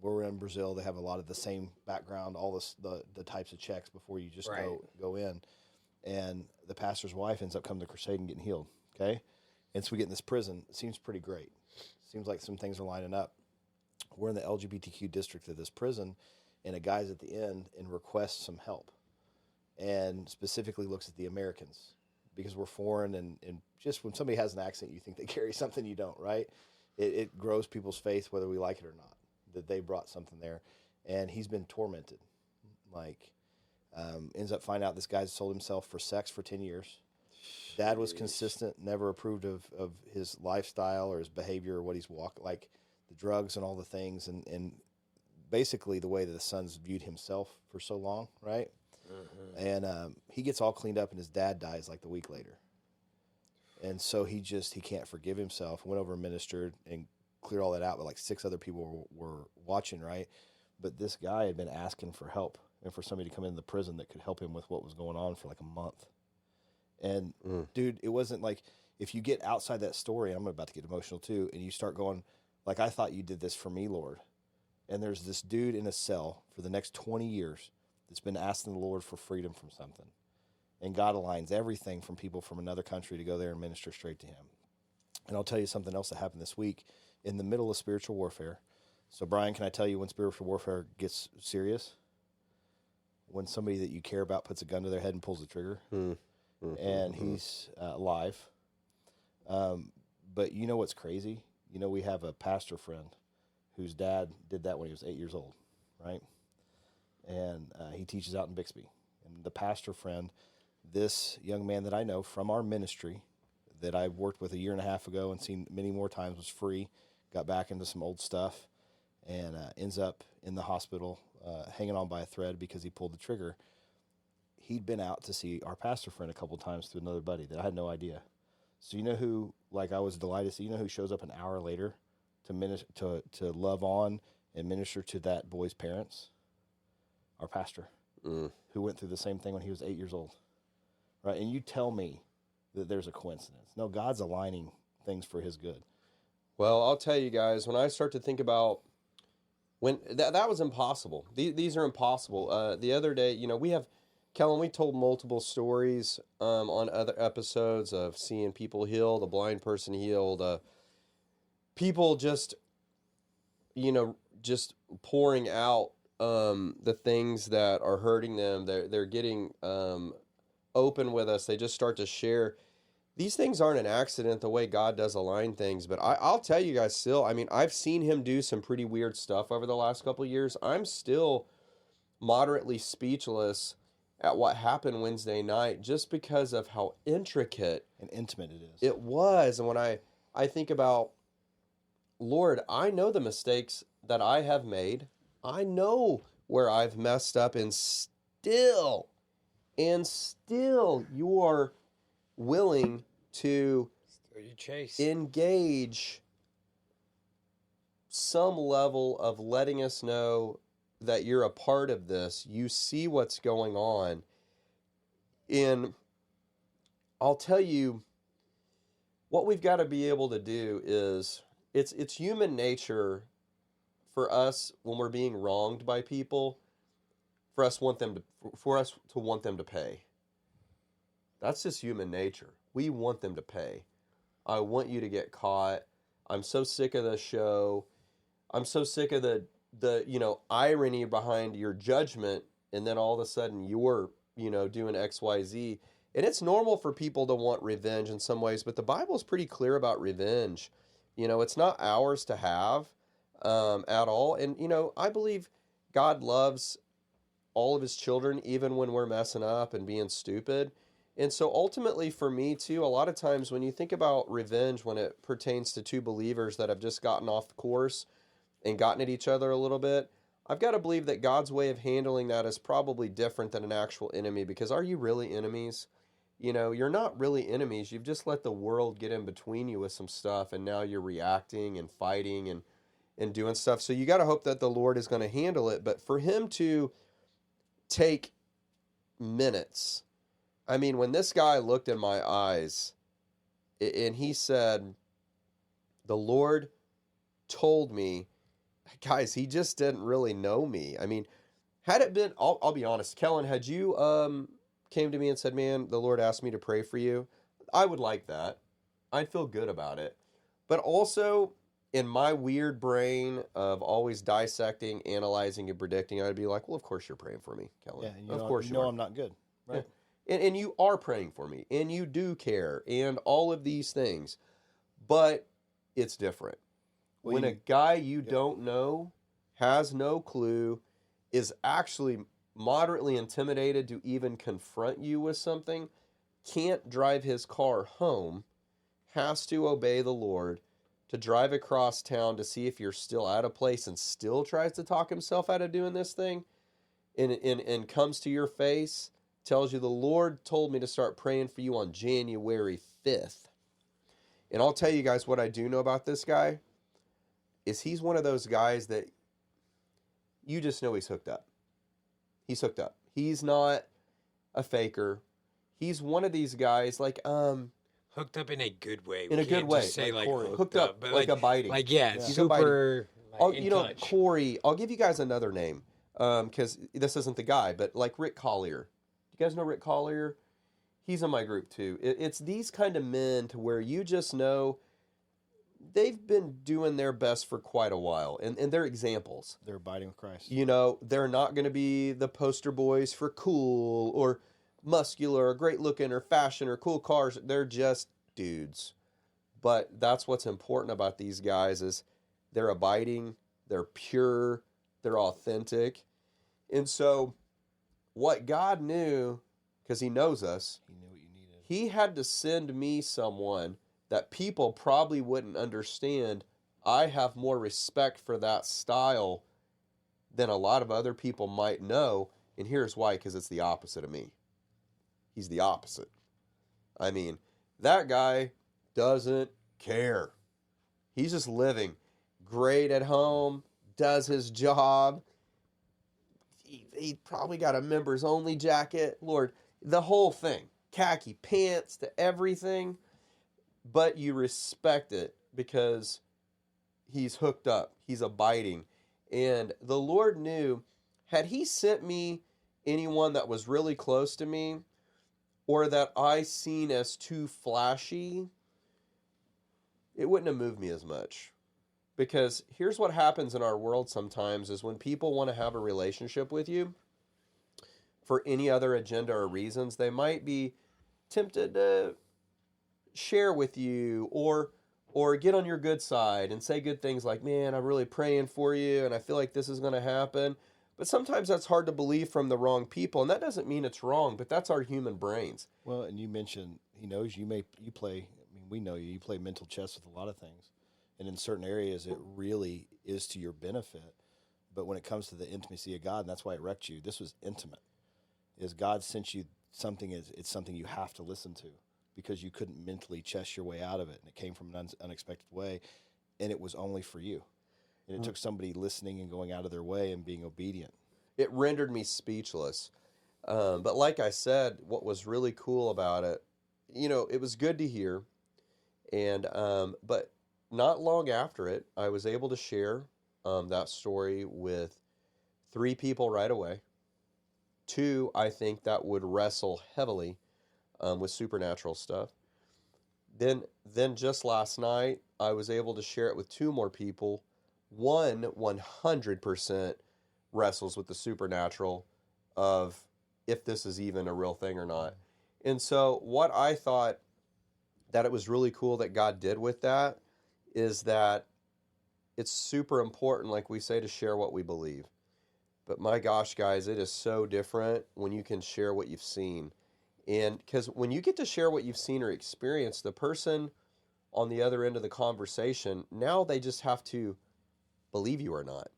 We're in Brazil. They have a lot of the same background, all this, the types of checks before you just go in. And the pastor's wife ends up coming to crusade and getting healed, okay? And so we get in this prison. It seems pretty great. Seems like some things are lining up. We're in the LGBTQ district of this prison, and a guy's at the end and requests some help, and specifically looks at the Americans because we're foreign, and just when somebody has an accent, you think they carry something you don't, right? It grows people's faith whether we like it or not, that they brought something there. And he's been tormented. Ends up finding out this guy's sold himself for sex for 10 years. Dad was consistent, never approved of his lifestyle or his behavior or what he's like the drugs and all the things, and basically the way that the son's viewed himself for so long, right? Mm-hmm. And he gets all cleaned up, and his dad dies like the week later. And so he can't forgive himself. Went over and ministered and cleared all that out, but like 6 other people were watching, right? But this guy had been asking for help and for somebody to come into the prison that could help him with what was going on for like a month. And dude, it wasn't like, if you get outside that story, I'm about to get emotional too, and you start going, like, I thought you did this for me, Lord. And there's this dude in a cell for the next 20 years that's been asking the Lord for freedom from something. And God aligns everything from people from another country to go there and minister straight to him. And I'll tell you something else that happened this week in the middle of spiritual warfare. So, Bryan, can I tell you when spiritual warfare gets serious? When somebody that you care about puts a gun to their head and pulls the trigger. And he's alive. But you know what's crazy? You know, we have a pastor friend whose dad did that when he was 8 years old, right? And he teaches out in Bixby. And the pastor friend, this young man that I know from our ministry that I worked with a year and a half ago and seen many more times, was free, got back into some old stuff, and ends up in the hospital hanging on by a thread because he pulled the trigger. He'd been out to see our pastor friend a couple times through another buddy that I had no idea. So you know who, like, I was delighted to see, you know who shows up an hour later to love on and minister to that boy's parents? Our pastor, who went through the same thing when he was 8 years old, right? And you tell me that there's a coincidence. No, God's aligning things for his good. Well, I'll tell you guys, when I start to think about when that was impossible. These are impossible. The other day, we have, Kellen, we told multiple stories on other episodes of seeing people healed, a blind person healed, people just pouring out the things that are hurting them. They're getting open with us. They just start to share. These things aren't an accident, the way God does align things. But I'll tell you guys still, I've seen him do some pretty weird stuff over the last couple of years. I'm still moderately speechless at what happened Wednesday night just because of how intricate and intimate it is. it was. And when I think about, Lord, I know the mistakes that I have made. I know where I've messed up, and still you are willing to Still you chase. engage some level of letting us know that you're a part of this. You see what's going on. And I'll tell you, what we've got to be able to do is, it's human nature for us when we're being wronged by people, for us to want them to pay. That's just human nature. We want them to pay. I want you to get caught. I'm so sick of the show. I'm so sick of the irony behind your judgment, and then all of a sudden you're doing XYZ. And it's normal for people to want revenge in some ways, but the Bible's pretty clear about revenge. It's not ours to have at all. And I believe God loves all of his children, even when we're messing up and being stupid. And so ultimately for me too, a lot of times when you think about revenge, when it pertains to two believers that have just gotten off the course and gotten at each other a little bit, I've got to believe that God's way of handling that is probably different than an actual enemy. Because are you really enemies? You're not really enemies. You've just let the world get in between you with some stuff, and now you're reacting and fighting and doing stuff. So you got to hope that the Lord is going to handle it. But for him to take minutes, I mean, when this guy looked in my eyes and he said, the Lord told me, guys, he just didn't really know me. I mean, had it been, I'll be honest, Kellen, had you came to me and said, man, the Lord asked me to pray for you, I would like that. I'd feel good about it. But also, in my weird brain of always dissecting, analyzing, and predicting, I'd be like, well, of course you're praying for me, Kellen. Yeah, of course you are. I'm not good. Right. Yeah. And you are praying for me, and you do care, and all of these things. But it's different. When a guy you don't know, has no clue, is actually moderately intimidated to even confront you with something, can't drive his car home, has to obey the Lord, to drive across town to see if you're still at a place, and still tries to talk himself out of doing this thing, and comes to your face, tells you the Lord told me to start praying for you on January 5th. And I'll tell you guys what I do know about this guy is he's one of those guys that you just know he's hooked up. He's hooked up. He's not a faker. He's one of these guys like Hooked up in a good way. In a good way. Just say like like hooked up, but like abiding. Like yeah, He's super. Like, in touch. Corey. I'll give you guys another name because this isn't the guy, but like Rick Collier. You guys know Rick Collier? He's in my group too. It's these kind of men to where you just know they've been doing their best for quite a while, and they're examples. They're abiding with Christ. They're not going to be the poster boys for cool or muscular or great looking or fashion or cool cars. They're just dudes. But that's what's important about these guys is they're abiding, they're pure, they're authentic. And so what God knew, because he knows us, He knew what you needed. he had to send me someone that people probably wouldn't understand. I have more respect for that style than a lot of other people might know. And here's why, because it's the opposite of me. He's the opposite. I mean, that guy doesn't care. He's just living great at home, does his job. He probably got a members only jacket. Lord, the whole thing. Khaki pants to everything. But you respect it because he's hooked up. He's abiding. And the Lord knew, had he sent me anyone that was really close to me or that I seen as too flashy, it wouldn't have moved me as much. Because here's what happens in our world sometimes is when people want to have a relationship with you for any other agenda or reasons, they might be tempted to share with you or get on your good side and say good things like, man, I'm really praying for you and I feel like this is going to happen. But sometimes that's hard to believe from the wrong people, and that doesn't mean it's wrong, but that's our human brains. Well, and you mentioned he knows you play. I mean, we know you play mental chess with a lot of things, and in certain areas it really is to your benefit. But when it comes to the intimacy of God, and that's why it wrecked you. This was intimate. Is God sent you something? It's something you have to listen to because you couldn't mentally chess your way out of it, and it came from an unexpected way, and it was only for you. And it took somebody listening and going out of their way and being obedient. It rendered me speechless. But like I said, what was really cool about it, it was good to hear. And but not long after it, I was able to share that story with 3 people right away. 2, I think, that would wrestle heavily with supernatural stuff. Then just last night, I was able to share it with 2 more people. 100% wrestles with the supernatural of if this is even a real thing or not. And so what I thought that it was really cool that God did with that is that it's super important, like we say, to share what we believe. But my gosh, guys, it is so different when you can share what you've seen. And because when you get to share what you've seen or experienced, the person on the other end of the conversation, now they just have to believe you or not.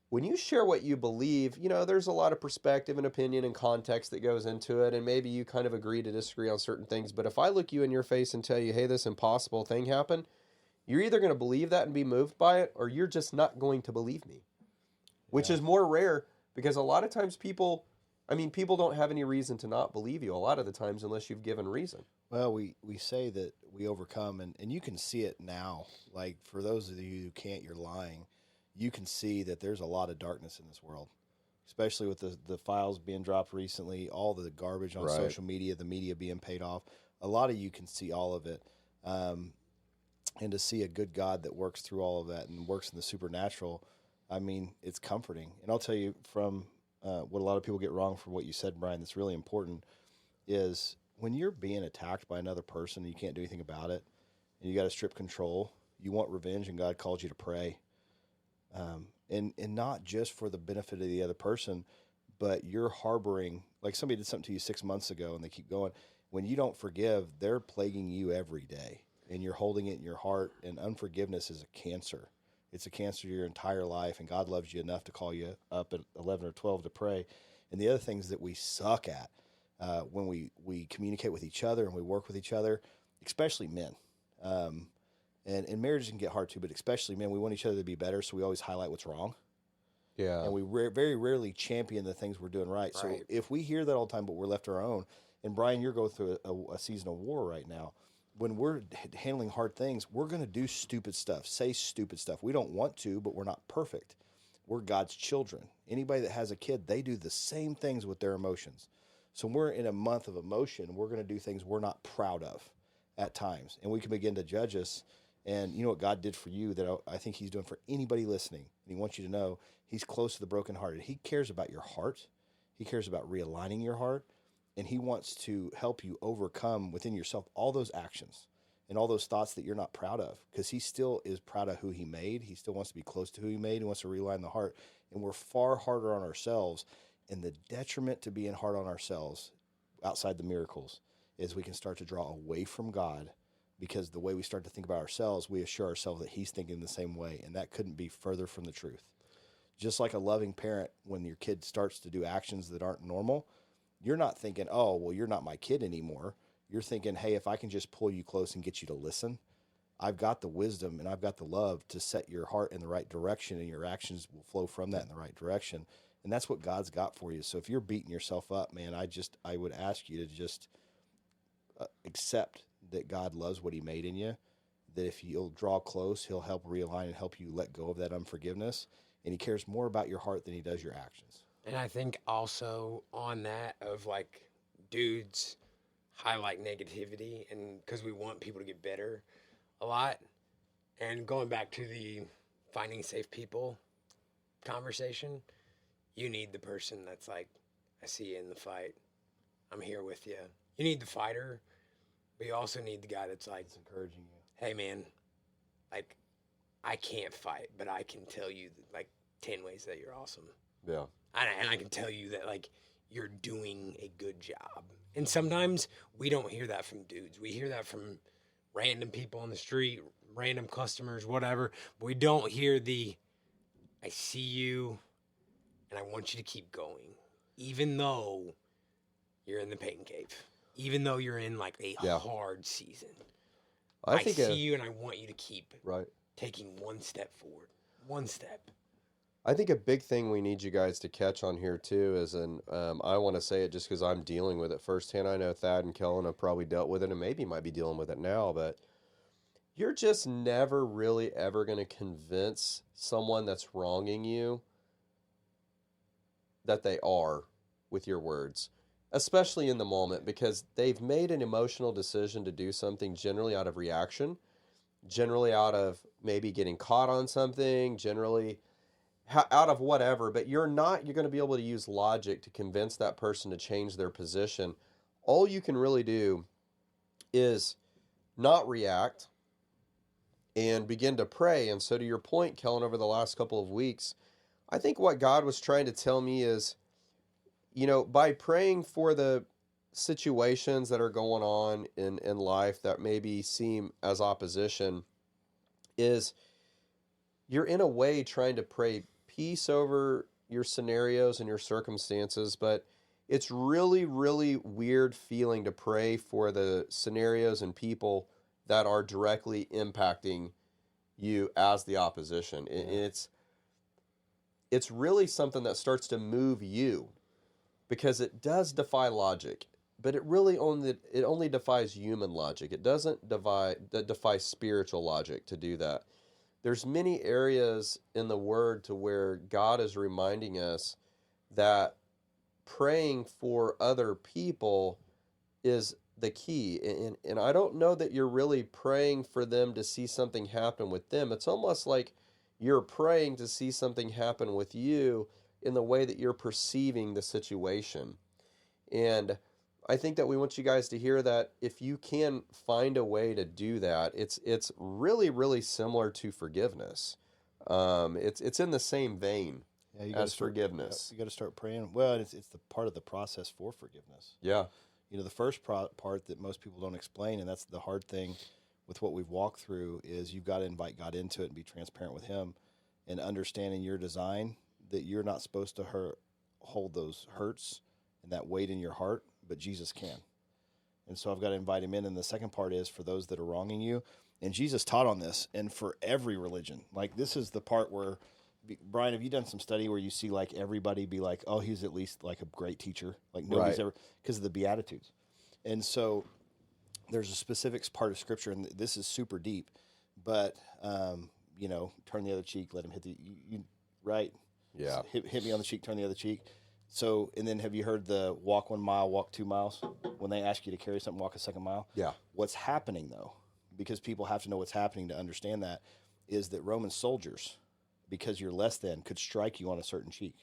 When you share what you believe, there's a lot of perspective and opinion and context that goes into it, and maybe you kind of agree to disagree on certain things. But if I look you in your face and tell you, hey, this impossible thing happened, you're either going to believe that and be moved by it, or you're just not going to believe me, which is more rare because a lot of times people don't have any reason to not believe you a lot of the times unless you've given reason. Well, we say that we overcome, and you can see it now. Like, for those of you who can't, you're lying. You can see that there's a lot of darkness in this world, especially with the files being dropped recently, all the garbage on social media, the media being paid off. A lot of you can see all of it. And to see a good God that works through all of that and works in the supernatural, I mean, it's comforting. And I'll tell you from what a lot of people get wrong from what you said, Bryan, that's really important is when you're being attacked by another person and you can't do anything about it, and you got to strip control, you want revenge, and God calls you to pray. And not just for the benefit of the other person, but you're harboring, like somebody did something to you 6 months ago and they keep going. When you don't forgive, they're plaguing you every day, and you're holding it in your heart. And unforgiveness is a cancer. It's a cancer to your entire life, and God loves you enough to call you up at 11 or 12 to pray. And the other things that we suck at when we communicate with each other and we work with each other, especially men. And marriages can get hard too, but especially men, we want each other to be better, so we always highlight what's wrong. Yeah. And we very rarely champion the things we're doing right. So if we hear that all the time, but we're left our own, and Bryan, you're going through a season of war right now. When we're handling hard things, we're going to do stupid stuff, say stupid stuff. We don't want to, but we're not perfect. We're God's children. Anybody that has a kid, they do the same things with their emotions. So when we're in a month of emotion, we're going to do things we're not proud of at times. And we can begin to judge us. And you know what God did for you that I think he's doing for anybody listening. And he wants you to know he's close to the brokenhearted. He cares about your heart. He cares about realigning your heart. And he wants to help you overcome within yourself all those actions and all those thoughts that you're not proud of, because he still is proud of who he made. He still wants to be close to who he made. He wants to realign the heart. And we're far harder on ourselves. And the detriment to being hard on ourselves outside the miracles is we can start to draw away from God, because the way we start to think about ourselves, we assure ourselves that he's thinking the same way. And that couldn't be further from the truth. Just like a loving parent, when your kid starts to do actions that aren't normal, you're not thinking, oh, well, you're not my kid anymore. You're thinking, hey, if I can just pull you close and get you to listen, I've got the wisdom and I've got the love to set your heart in the right direction, and your actions will flow from that in the right direction. And that's what God's got for you. So if you're beating yourself up, man, I would ask you to just accept that God loves what he made in you, that if you'll draw close, he'll help realign and help you let go of that unforgiveness. And he cares more about your heart than he does your actions. And I think also on that of like dudes highlight negativity, and because we want people to get better a lot. And going back to the finding safe people conversation, you need the person that's like, I see you in the fight. I'm here with you. You need the fighter, but you also need the guy that's like, It's encouraging you. Hey man, like I can't fight, but I can tell you like 10 ways that you're awesome. Yeah. And I can tell you that, like, you're doing a good job. And sometimes we don't hear that from dudes. We hear that from random people on the street, random customers, whatever. But we don't hear I see you and I want you to keep going. Even though you're in the pain cave. Even though you're in, like, a hard season. I see you and I want you to keep taking one step forward. One step. I think a big thing we need you guys to catch on here too is, and I want to say it just because I'm dealing with it firsthand. I know Thad and Kellen have probably dealt with it and maybe might be dealing with it now, but you're just never really ever going to convince someone that's wronging you that they are with your words, especially in the moment, because they've made an emotional decision to do something generally out of reaction, generally out of maybe getting caught on something, generally out of whatever, but you're going to be able to use logic to convince that person to change their position. All you can really do is not react and begin to pray. And so to your point, Kellen, over the last couple of weeks, I think what God was trying to tell me is, by praying for the situations that are going on in life that maybe seem as opposition, is you're in a way trying to pray peace over your scenarios and your circumstances, but it's really, really weird feeling to pray for the scenarios and people that are directly impacting you as the opposition. And it's really something that starts to move you, because it does defy logic, but it only defies human logic. It doesn't defy spiritual logic to do that. There's many areas in the Word to where God is reminding us that praying for other people is the key. And I don't know that you're really praying for them to see something happen with them. It's almost like you're praying to see something happen with you in the way that you're perceiving the situation. And I think that we want you guys to hear that if you can find a way to do that, it's really, really similar to forgiveness. It's in the same vein as forgiveness. You got to start praying. Well, it's the part of the process for forgiveness. Yeah. The first part that most people don't explain, and that's the hard thing with what we've walked through, is you've got to invite God into it and be transparent with Him, and understanding your design, that you're not supposed to hold those hurts and that weight in your heart, but Jesus can. And so I've got to invite Him in. And the second part is for those that are wronging you. And Jesus taught on this, and for every religion. Like, this is the part where, Bryan, have you done some study where you see, like, everybody be like, oh, he's at least like a great teacher? Like, nobody's ever, because of the Beatitudes. And so there's a specific part of Scripture, and this is super deep, but, turn the other cheek, let him hit right? Yeah. Hit me on the cheek, turn the other cheek. So, and then have you heard the walk 1 mile, walk 2 miles? When they ask you to carry something, walk a second mile? Yeah. What's happening, though, because people have to know what's happening to understand that, is that Roman soldiers, because you're less than, could strike you on a certain cheek.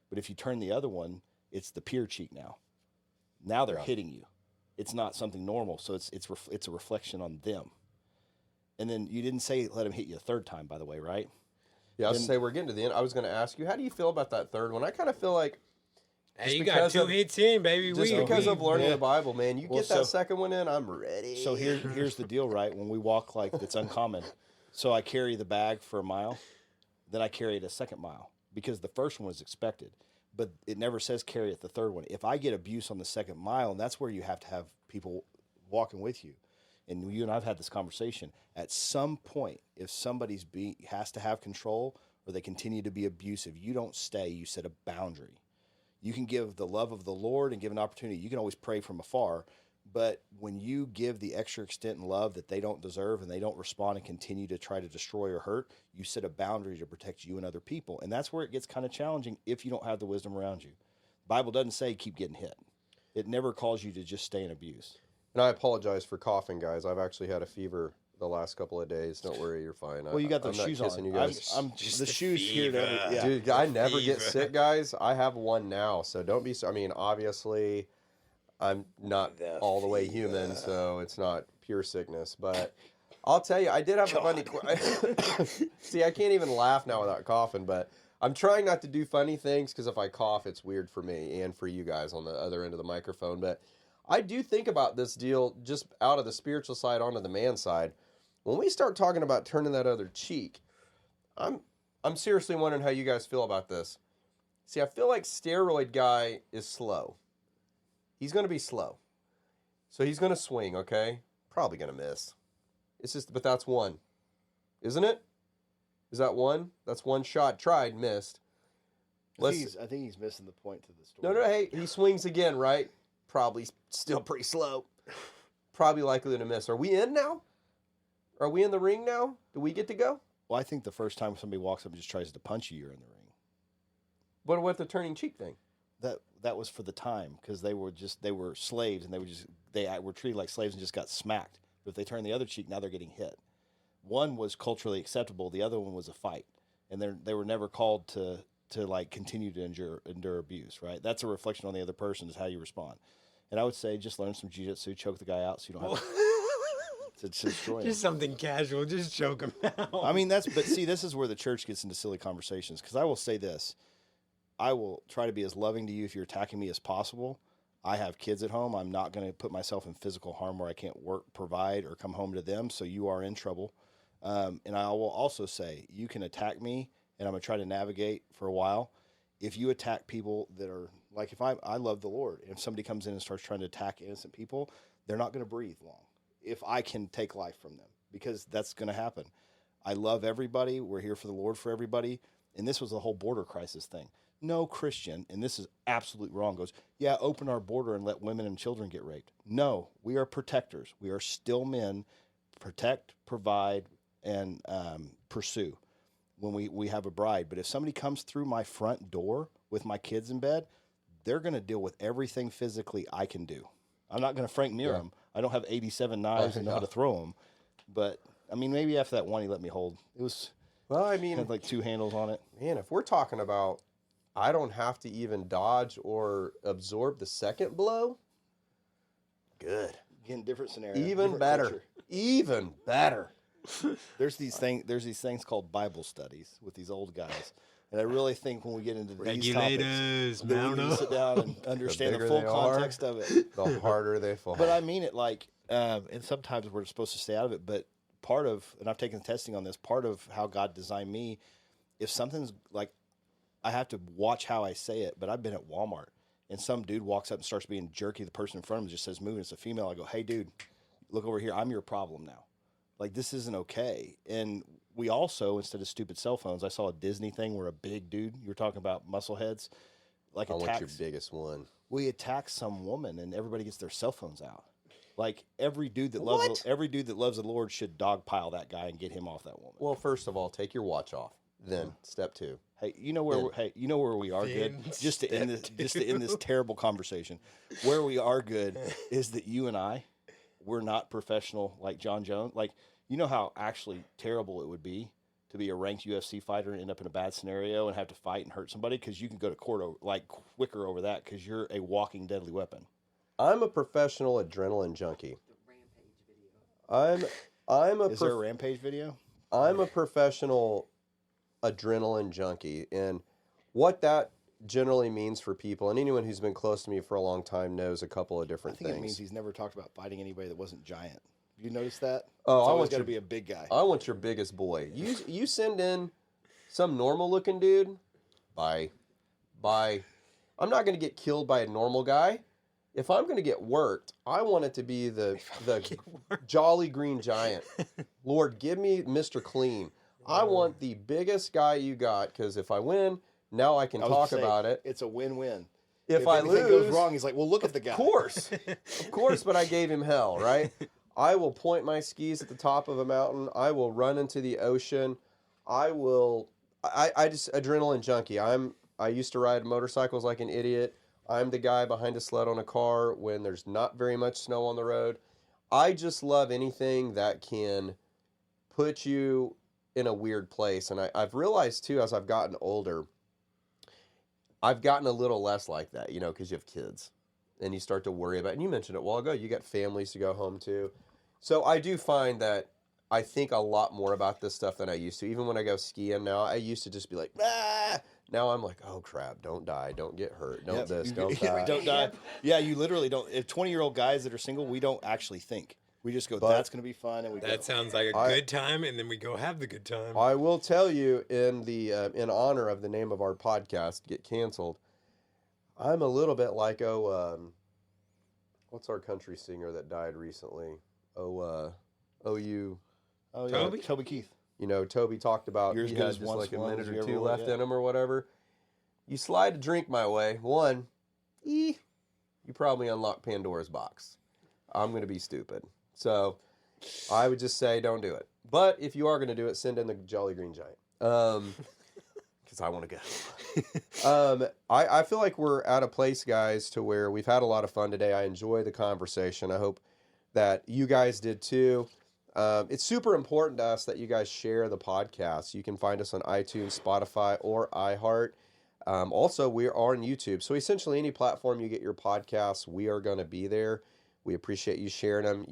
But if you turn the other one, it's the peer cheek now. Now they're hitting you. It's not something normal, so it's a reflection on them. And then you didn't say let him hit you a third time, by the way, right? Yeah, I was going to say, we're getting to the end. I was going to ask you, how do you feel about that third one? I kind of feel like, hey, you got 2 hits in, baby. Just because of learning the Bible, man, you get that second one in, I'm ready. So here's the deal, right? When we walk, like, it's uncommon. So I carry the bag for a mile, then I carry it a second mile, because the first one was expected. But it never says carry it the third one. If I get abuse on the second mile, and that's where you have to have people walking with you, and you and I've had this conversation, at some point, if somebody's has to have control or they continue to be abusive, you don't stay, you set a boundary. You can give the love of the Lord and give an opportunity. You can always pray from afar, but when you give the extra extent and love that they don't deserve and they don't respond and continue to try to destroy or hurt, you set a boundary to protect you and other people. And that's where it gets kind of challenging if you don't have the wisdom around you. The Bible doesn't say keep getting hit. It never calls you to just stay in abuse. And I apologize for coughing, guys. I've actually had a fever the last couple of days. Don't worry, you're fine. Well, you got those shoes on. You guys. I'm just the shoes here. Yeah. Dude, I never get sick, guys. I have one now, so don't be. I mean, obviously, I'm not all the way human, so it's not pure sickness. But I'll tell you, I did have a funny. See, I can't even laugh now without coughing. But I'm trying not to do funny things because if I cough, it's weird for me and for you guys on the other end of the microphone. But I do think about this deal just out of the spiritual side onto the man side. When we start talking about turning that other cheek, I'm seriously wondering how you guys feel about this. See, I feel like steroid guy is slow. He's going to be slow. So he's going to swing, okay? Probably going to miss. It's just, but that's one. Isn't it? Is that one? That's one shot. Tried, missed. I think he's missing the point to the story. No, hey, he swings again, right? Probably still pretty slow. Probably likely to miss. Are we in now? Are we in the ring now? Do we get to go? Well, I think the first time somebody walks up and just tries to punch you, you're in the ring. What about the turning cheek thing? That was for the time because they were slaves and they were treated like slaves and just got smacked. But if they turn the other cheek, now they're getting hit. One was culturally acceptable. The other one was a fight, and they were never called to like continue to endure abuse. Right? That's a reflection on the other person is how you respond. And I would say just learn some jiu-jitsu, choke the guy out so you don't have to destroy him. Just something casual. Just choke him out. I mean, this is where the church gets into silly conversations. Because I will say this. I will try to be as loving to you if you're attacking me as possible. I have kids at home. I'm not going to put myself in physical harm where I can't work, provide, or come home to them. So you are in trouble. And I will also say you can attack me, and I'm going to try to navigate for a while. If you attack people that are like, if I love the Lord, and if somebody comes in and starts trying to attack innocent people, they're not going to breathe long. If I can take life from them, because that's going to happen. I love everybody. We're here for the Lord for everybody. And this was the whole border crisis thing. No Christian, and this is absolutely wrong, goes, yeah, open our border and let women and children get raped. No, we are protectors. We are still men. Protect, provide, and pursue when we have a bride. But if somebody comes through my front door with my kids in bed, they're going to deal with everything physically I can do. I'm not going to Frank Mir them. I don't have 87 knives and know how to throw them. But, I mean, maybe after that one he let me hold. It was, well, I mean, had like two handles on it. Man, if we're talking about I don't have to even dodge or absorb the second blow, good. Again, different scenario. Even different better. culture. Even better. There's these things called Bible studies with these old guys. And I really think when we get into these topics, that we need to sit down and understand the full context of it. The harder they fall. But I mean it like, and sometimes we're supposed to stay out of it, but part of, and I've taken testing on this, part of how God designed me, if something's like, I have to watch how I say it, but I've been at Walmart, and some dude walks up and starts being jerky. The person in front of him just says, move, and it's a female. I go, hey, dude, look over here. I'm your problem now. Like, this isn't okay. And we also, instead of stupid cell phones, I saw a Disney thing where a big dude, you were talking about muscle heads, like attacks. What's your biggest one? We attack some woman, and everybody gets their cell phones out. Like, every dude that loves the Lord should dogpile that guy and get him off that woman. Well, first of all, take your watch off. Then step two. Hey, you know where we are good. Just to end this terrible conversation, where we are good is that you and I, we're not professional like John Jones. Like, you know how actually terrible it would be to be a ranked UFC fighter and end up in a bad scenario and have to fight and hurt somebody, because you can go to court quicker over that because you're a walking deadly weapon. I'm a professional adrenaline junkie. I'm Is there a rampage video? I'm a professional adrenaline junkie, and what that generally means for people, and anyone who's been close to me for a long time knows a couple of different things. It means he's never talked about fighting anybody that wasn't giant. You notice that? Oh, it's always got to be a big guy. I want your biggest boy. You send in some normal looking dude. Bye. I'm not going to get killed by a normal guy. If I'm going to get worked, I want it to be the jolly green giant. Lord, give me Mr. Clean. I want the biggest guy you got, because if I win, now I can talk about it. It's a win-win. If I lose, goes wrong, he's like, well, look at the guy. Of course, but I gave him hell, right? I will point my skis at the top of a mountain. I will run into the ocean. I just adrenaline junkie. I used to ride motorcycles like an idiot. I'm the guy behind a sled on a car when there's not very much snow on the road. I just love anything that can put you in a weird place. And I've realized too, as I've gotten older, I've gotten a little less like that, because you have kids and you start to worry about, and you mentioned it a while ago, you got families to go home to. So I do find that I think a lot more about this stuff than I used to. Even when I go skiing now, I used to just be like, ah. Now I'm like, oh crap, don't die, don't get hurt, don't this, don't that. Don't die. Yeah, you literally don't. If 20-year-old guys that are single, we don't actually think. We just go, that's going to be fun, and we go. That sounds like a good time, and then we go have the good time. I will tell you, in honor of the name of our podcast, Get Canceled, I'm a little bit like, what's our country singer that died recently? OU. Oh, yeah. Toby Keith. You know, Toby talked about You're as he good had as just once like a was, minute you or ever two were, left yeah. in him or whatever. You slide a drink my way. One, you probably unlock Pandora's box. I'm going to be stupid. So I would just say don't do it. But if you are going to do it, send in the Jolly Green Giant. Because I want to go. I feel like we're at a place, guys, to where we've had a lot of fun today. I enjoy the conversation. I hope that you guys did too. It's super important to us that you guys share the podcast. You can find us on iTunes, Spotify, or iHeart. Also, we are on YouTube. So essentially, any platform you get your podcasts, we are going to be there. We appreciate you sharing them.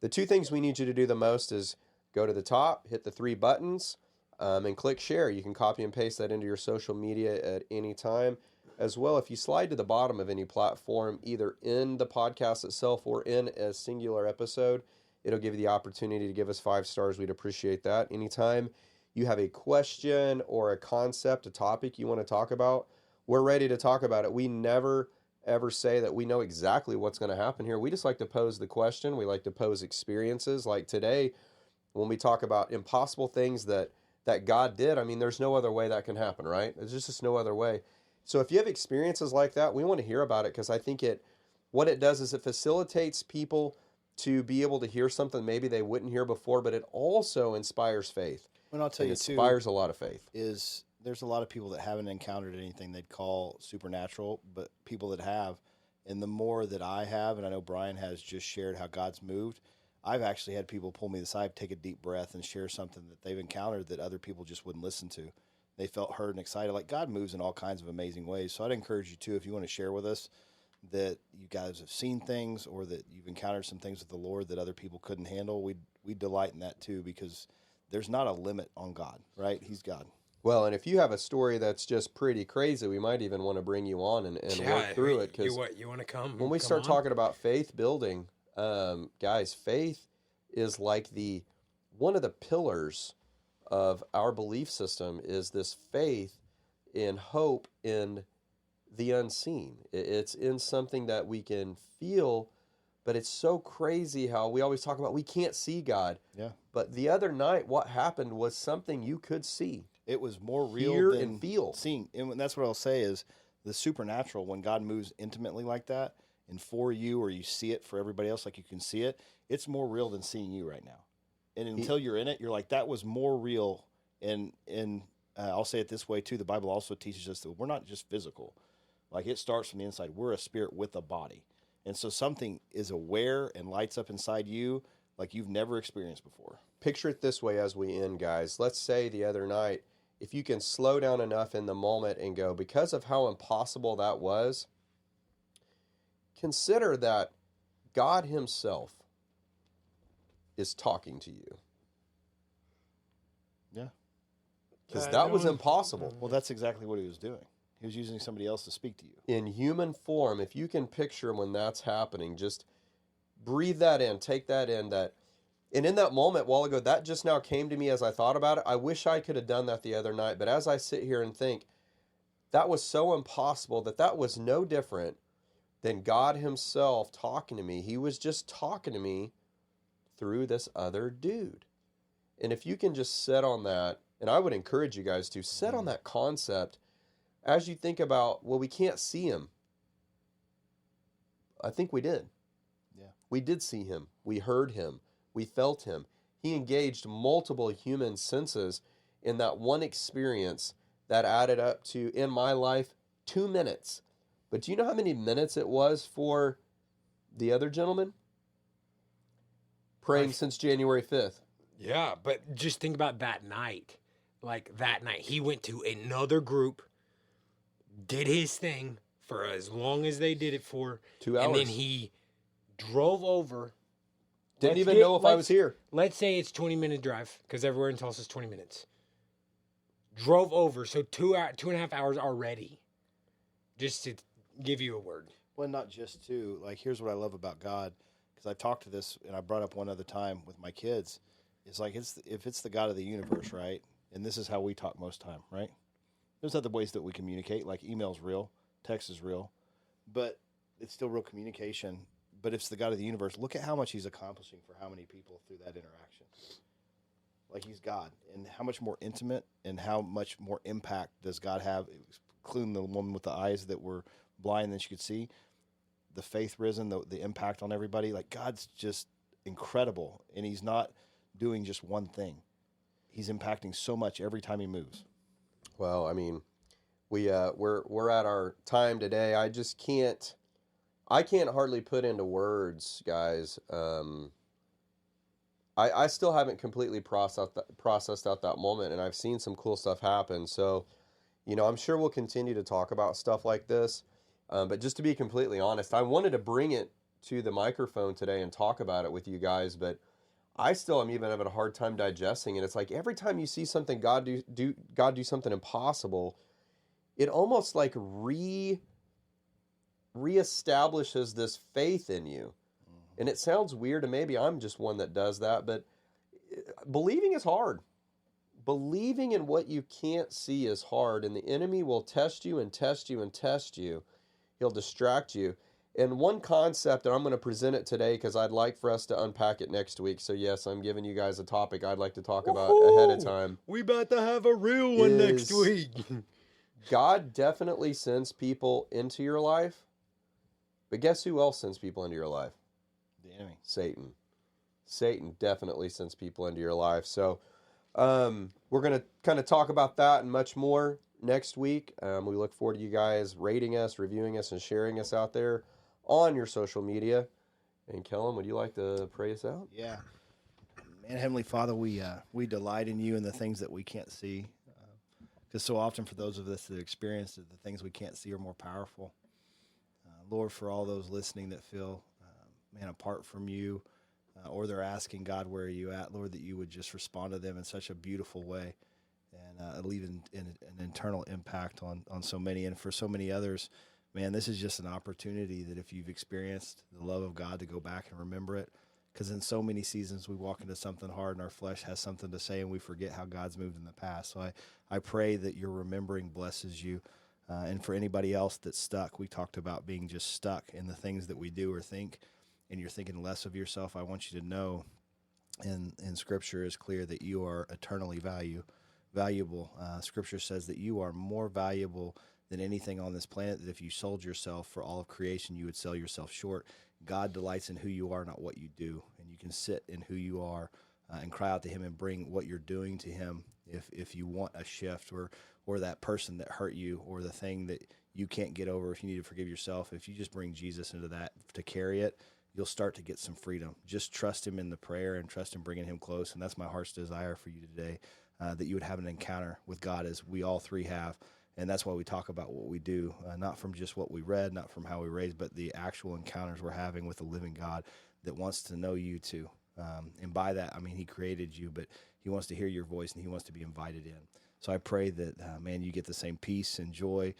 The two things we need you to do the most is go to the top, hit the 3 buttons, and click share. You can copy and paste that into your social media at any time. As well, if you slide to the bottom of any platform, either in the podcast itself or in a singular episode, it'll give you the opportunity to give us 5 stars. We'd appreciate that. Anytime you have a question or a concept, a topic you want to talk about, we're ready to talk about it. We never ever say that we know exactly what's going to happen here. We just like to pose the question. We like to pose experiences. Like today, when we talk about impossible things that God did, I mean, there's no other way that can happen, right? There's just no other way. So if you have experiences like that, we want to hear about it, because I think what it does is it facilitates people to be able to hear something maybe they wouldn't hear before, but it also inspires faith. And I'll tell you, too, inspires a lot of faith. There's a lot of people that haven't encountered anything they'd call supernatural, but people that have. And the more that I have, and I know Bryan has just shared how God's moved, I've actually had people pull me aside, take a deep breath, and share something that they've encountered that other people just wouldn't listen to. They felt heard and excited. Like, God moves in all kinds of amazing ways. So I'd encourage you, too, if you want to share with us that you guys have seen things or that you've encountered some things with the Lord that other people couldn't handle, we delight in that, too, because there's not a limit on God, right? He's God. Well, and if you have a story that's just pretty crazy, we might even want to bring you on and work through it. Because you want to come? When we start talking about faith building, guys, faith is like one of the pillars of our belief system is this faith in hope in the unseen. It's in something that we can feel, but it's so crazy how we always talk about we can't see God. Yeah. But the other night, what happened was something you could see. It was more real Hear than and feel. seeing. And that's what I'll say is the supernatural, when God moves intimately like that and for you, or you see it for everybody else like you can see it, it's more real than seeing you right now. And until you're in it, you're like, that was more real. And I'll say it this way, too. The Bible also teaches us that we're not just physical. Like, it starts from the inside. We're a spirit with a body. And so something is aware and lights up inside you like you've never experienced before. Picture it this way as we end, guys. Let's say the other night, if you can slow down enough in the moment and go, because of how impossible that was, consider that God himself is talking to you. Yeah. Because that was impossible. Well, that's exactly what he was doing. He was using somebody else to speak to you. In human form, if you can picture when that's happening, just breathe that in, take that in. And in that moment, a while ago, that just now came to me as I thought about it. I wish I could have done that the other night. But as I sit here and think, that was so impossible that was no different than God himself talking to me. He was just talking to me through this other dude. And if you can just sit on that, and I would encourage you guys to sit on that concept as you think about, well, we can't see him. I think we did. Yeah. We did see him. We heard him. We felt him. He engaged multiple human senses in that one experience that added up to, in my life, 2 minutes. But do you know how many minutes it was for the other gentleman? Praying since January 5th. Yeah, but just think about that night. Like, that night, he went to another group, did his thing for as long as they did it for. 2 hours. And then he drove over Didn't even know if I was here. Let's say it's 20-minute drive, because everywhere in Tulsa is 20 minutes. Drove over, so 2.5 hours already, just to give you a word. Well, not just to, like, here's what I love about God, because I've talked to this, and I brought up one other time with my kids. It's like, if it's the God of the universe, right? And this is how we talk most time, right? There's other ways that we communicate, like email's real, text is real, but it's still real communication. But if it's the God of the universe, look at how much he's accomplishing for how many people through that interaction. Like, he's God. And how much more intimate and how much more impact does God have, including the woman with the eyes that were blind than she could see, the faith risen, the impact on everybody. Like, God's just incredible. And he's not doing just one thing. He's impacting so much every time he moves. Well, I mean, we're at our time today. I can't hardly put into words, guys. I still haven't completely processed out that moment, and I've seen some cool stuff happen. So, I'm sure we'll continue to talk about stuff like this. But just to be completely honest, I wanted to bring it to the microphone today and talk about it with you guys, but I still am even having a hard time digesting it. It's like every time you see something God do something impossible, it almost like reestablishes this faith in you. And it sounds weird, and maybe I'm just one that does that, but believing is hard. Believing in what you can't see is hard, and the enemy will test you and test you and test you. He'll distract you. And one concept, and I'm going to present it today because I'd like for us to unpack it next week. So yes, I'm giving you guys a topic I'd like to talk about ahead of time. We about to have a real one next week. God definitely sends people into your life, but guess who else sends people into your life? The enemy. Satan. Satan definitely sends people into your life. So we're going to kind of talk about that and much more next week. We look forward to you guys rating us, reviewing us, and sharing us out there on your social media. And Kellen, would you like to pray us out? Yeah. Man, Heavenly Father, we delight in you and the things that we can't see. Because so often for those of us that experience it, the things we can't see are more powerful. Lord, for all those listening that feel, apart from you, or they're asking, God, where are you at? Lord, that you would just respond to them in such a beautiful way and leave an internal impact on so many. And for so many others, man, this is just an opportunity that if you've experienced the love of God, to go back and remember it. Because in so many seasons we walk into something hard and our flesh has something to say and we forget how God's moved in the past. So I pray that your remembering blesses you. And for anybody else that's stuck, we talked about being just stuck in the things that we do or think, and you're thinking less of yourself. I want you to know, and Scripture is clear that you are eternally valuable. Scripture says that you are more valuable than anything on this planet, that if you sold yourself for all of creation, you would sell yourself short. God delights in who you are, not what you do. And you can sit in who you are and cry out to him and bring what you're doing to him if you want a shift, or that person that hurt you, or the thing that you can't get over, if you need to forgive yourself. If you just bring Jesus into that to carry it, you'll start to get some freedom. Just trust him in the prayer and trust him bringing him close. And that's my heart's desire for you today, that you would have an encounter with God, as we all three have. And that's why we talk about what we do, not from just what we read, not from how we raised, but the actual encounters we're having with the living God that wants to know you too. And by that, I mean, he created you, but he wants to hear your voice and he wants to be invited in. So I pray that, you get the same peace and joy,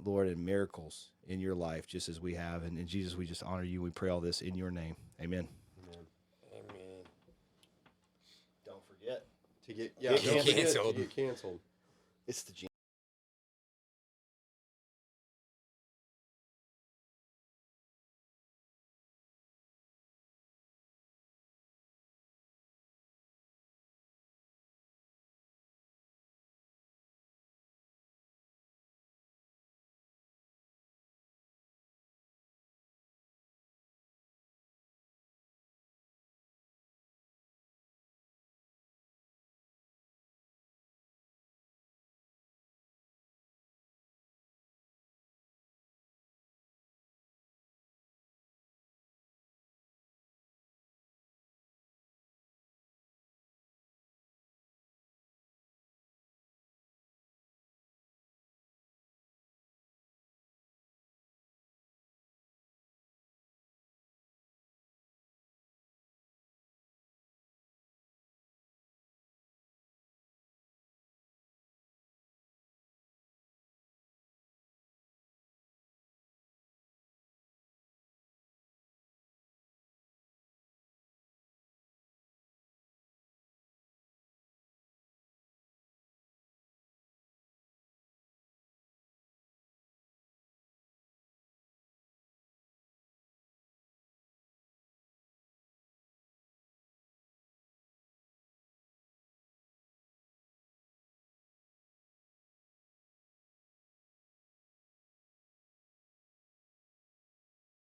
Lord, and miracles in your life, just as we have. And Jesus, we just honor you. We pray all this in your name. Amen. Amen. Don't forget To get canceled. To get canceled. It's the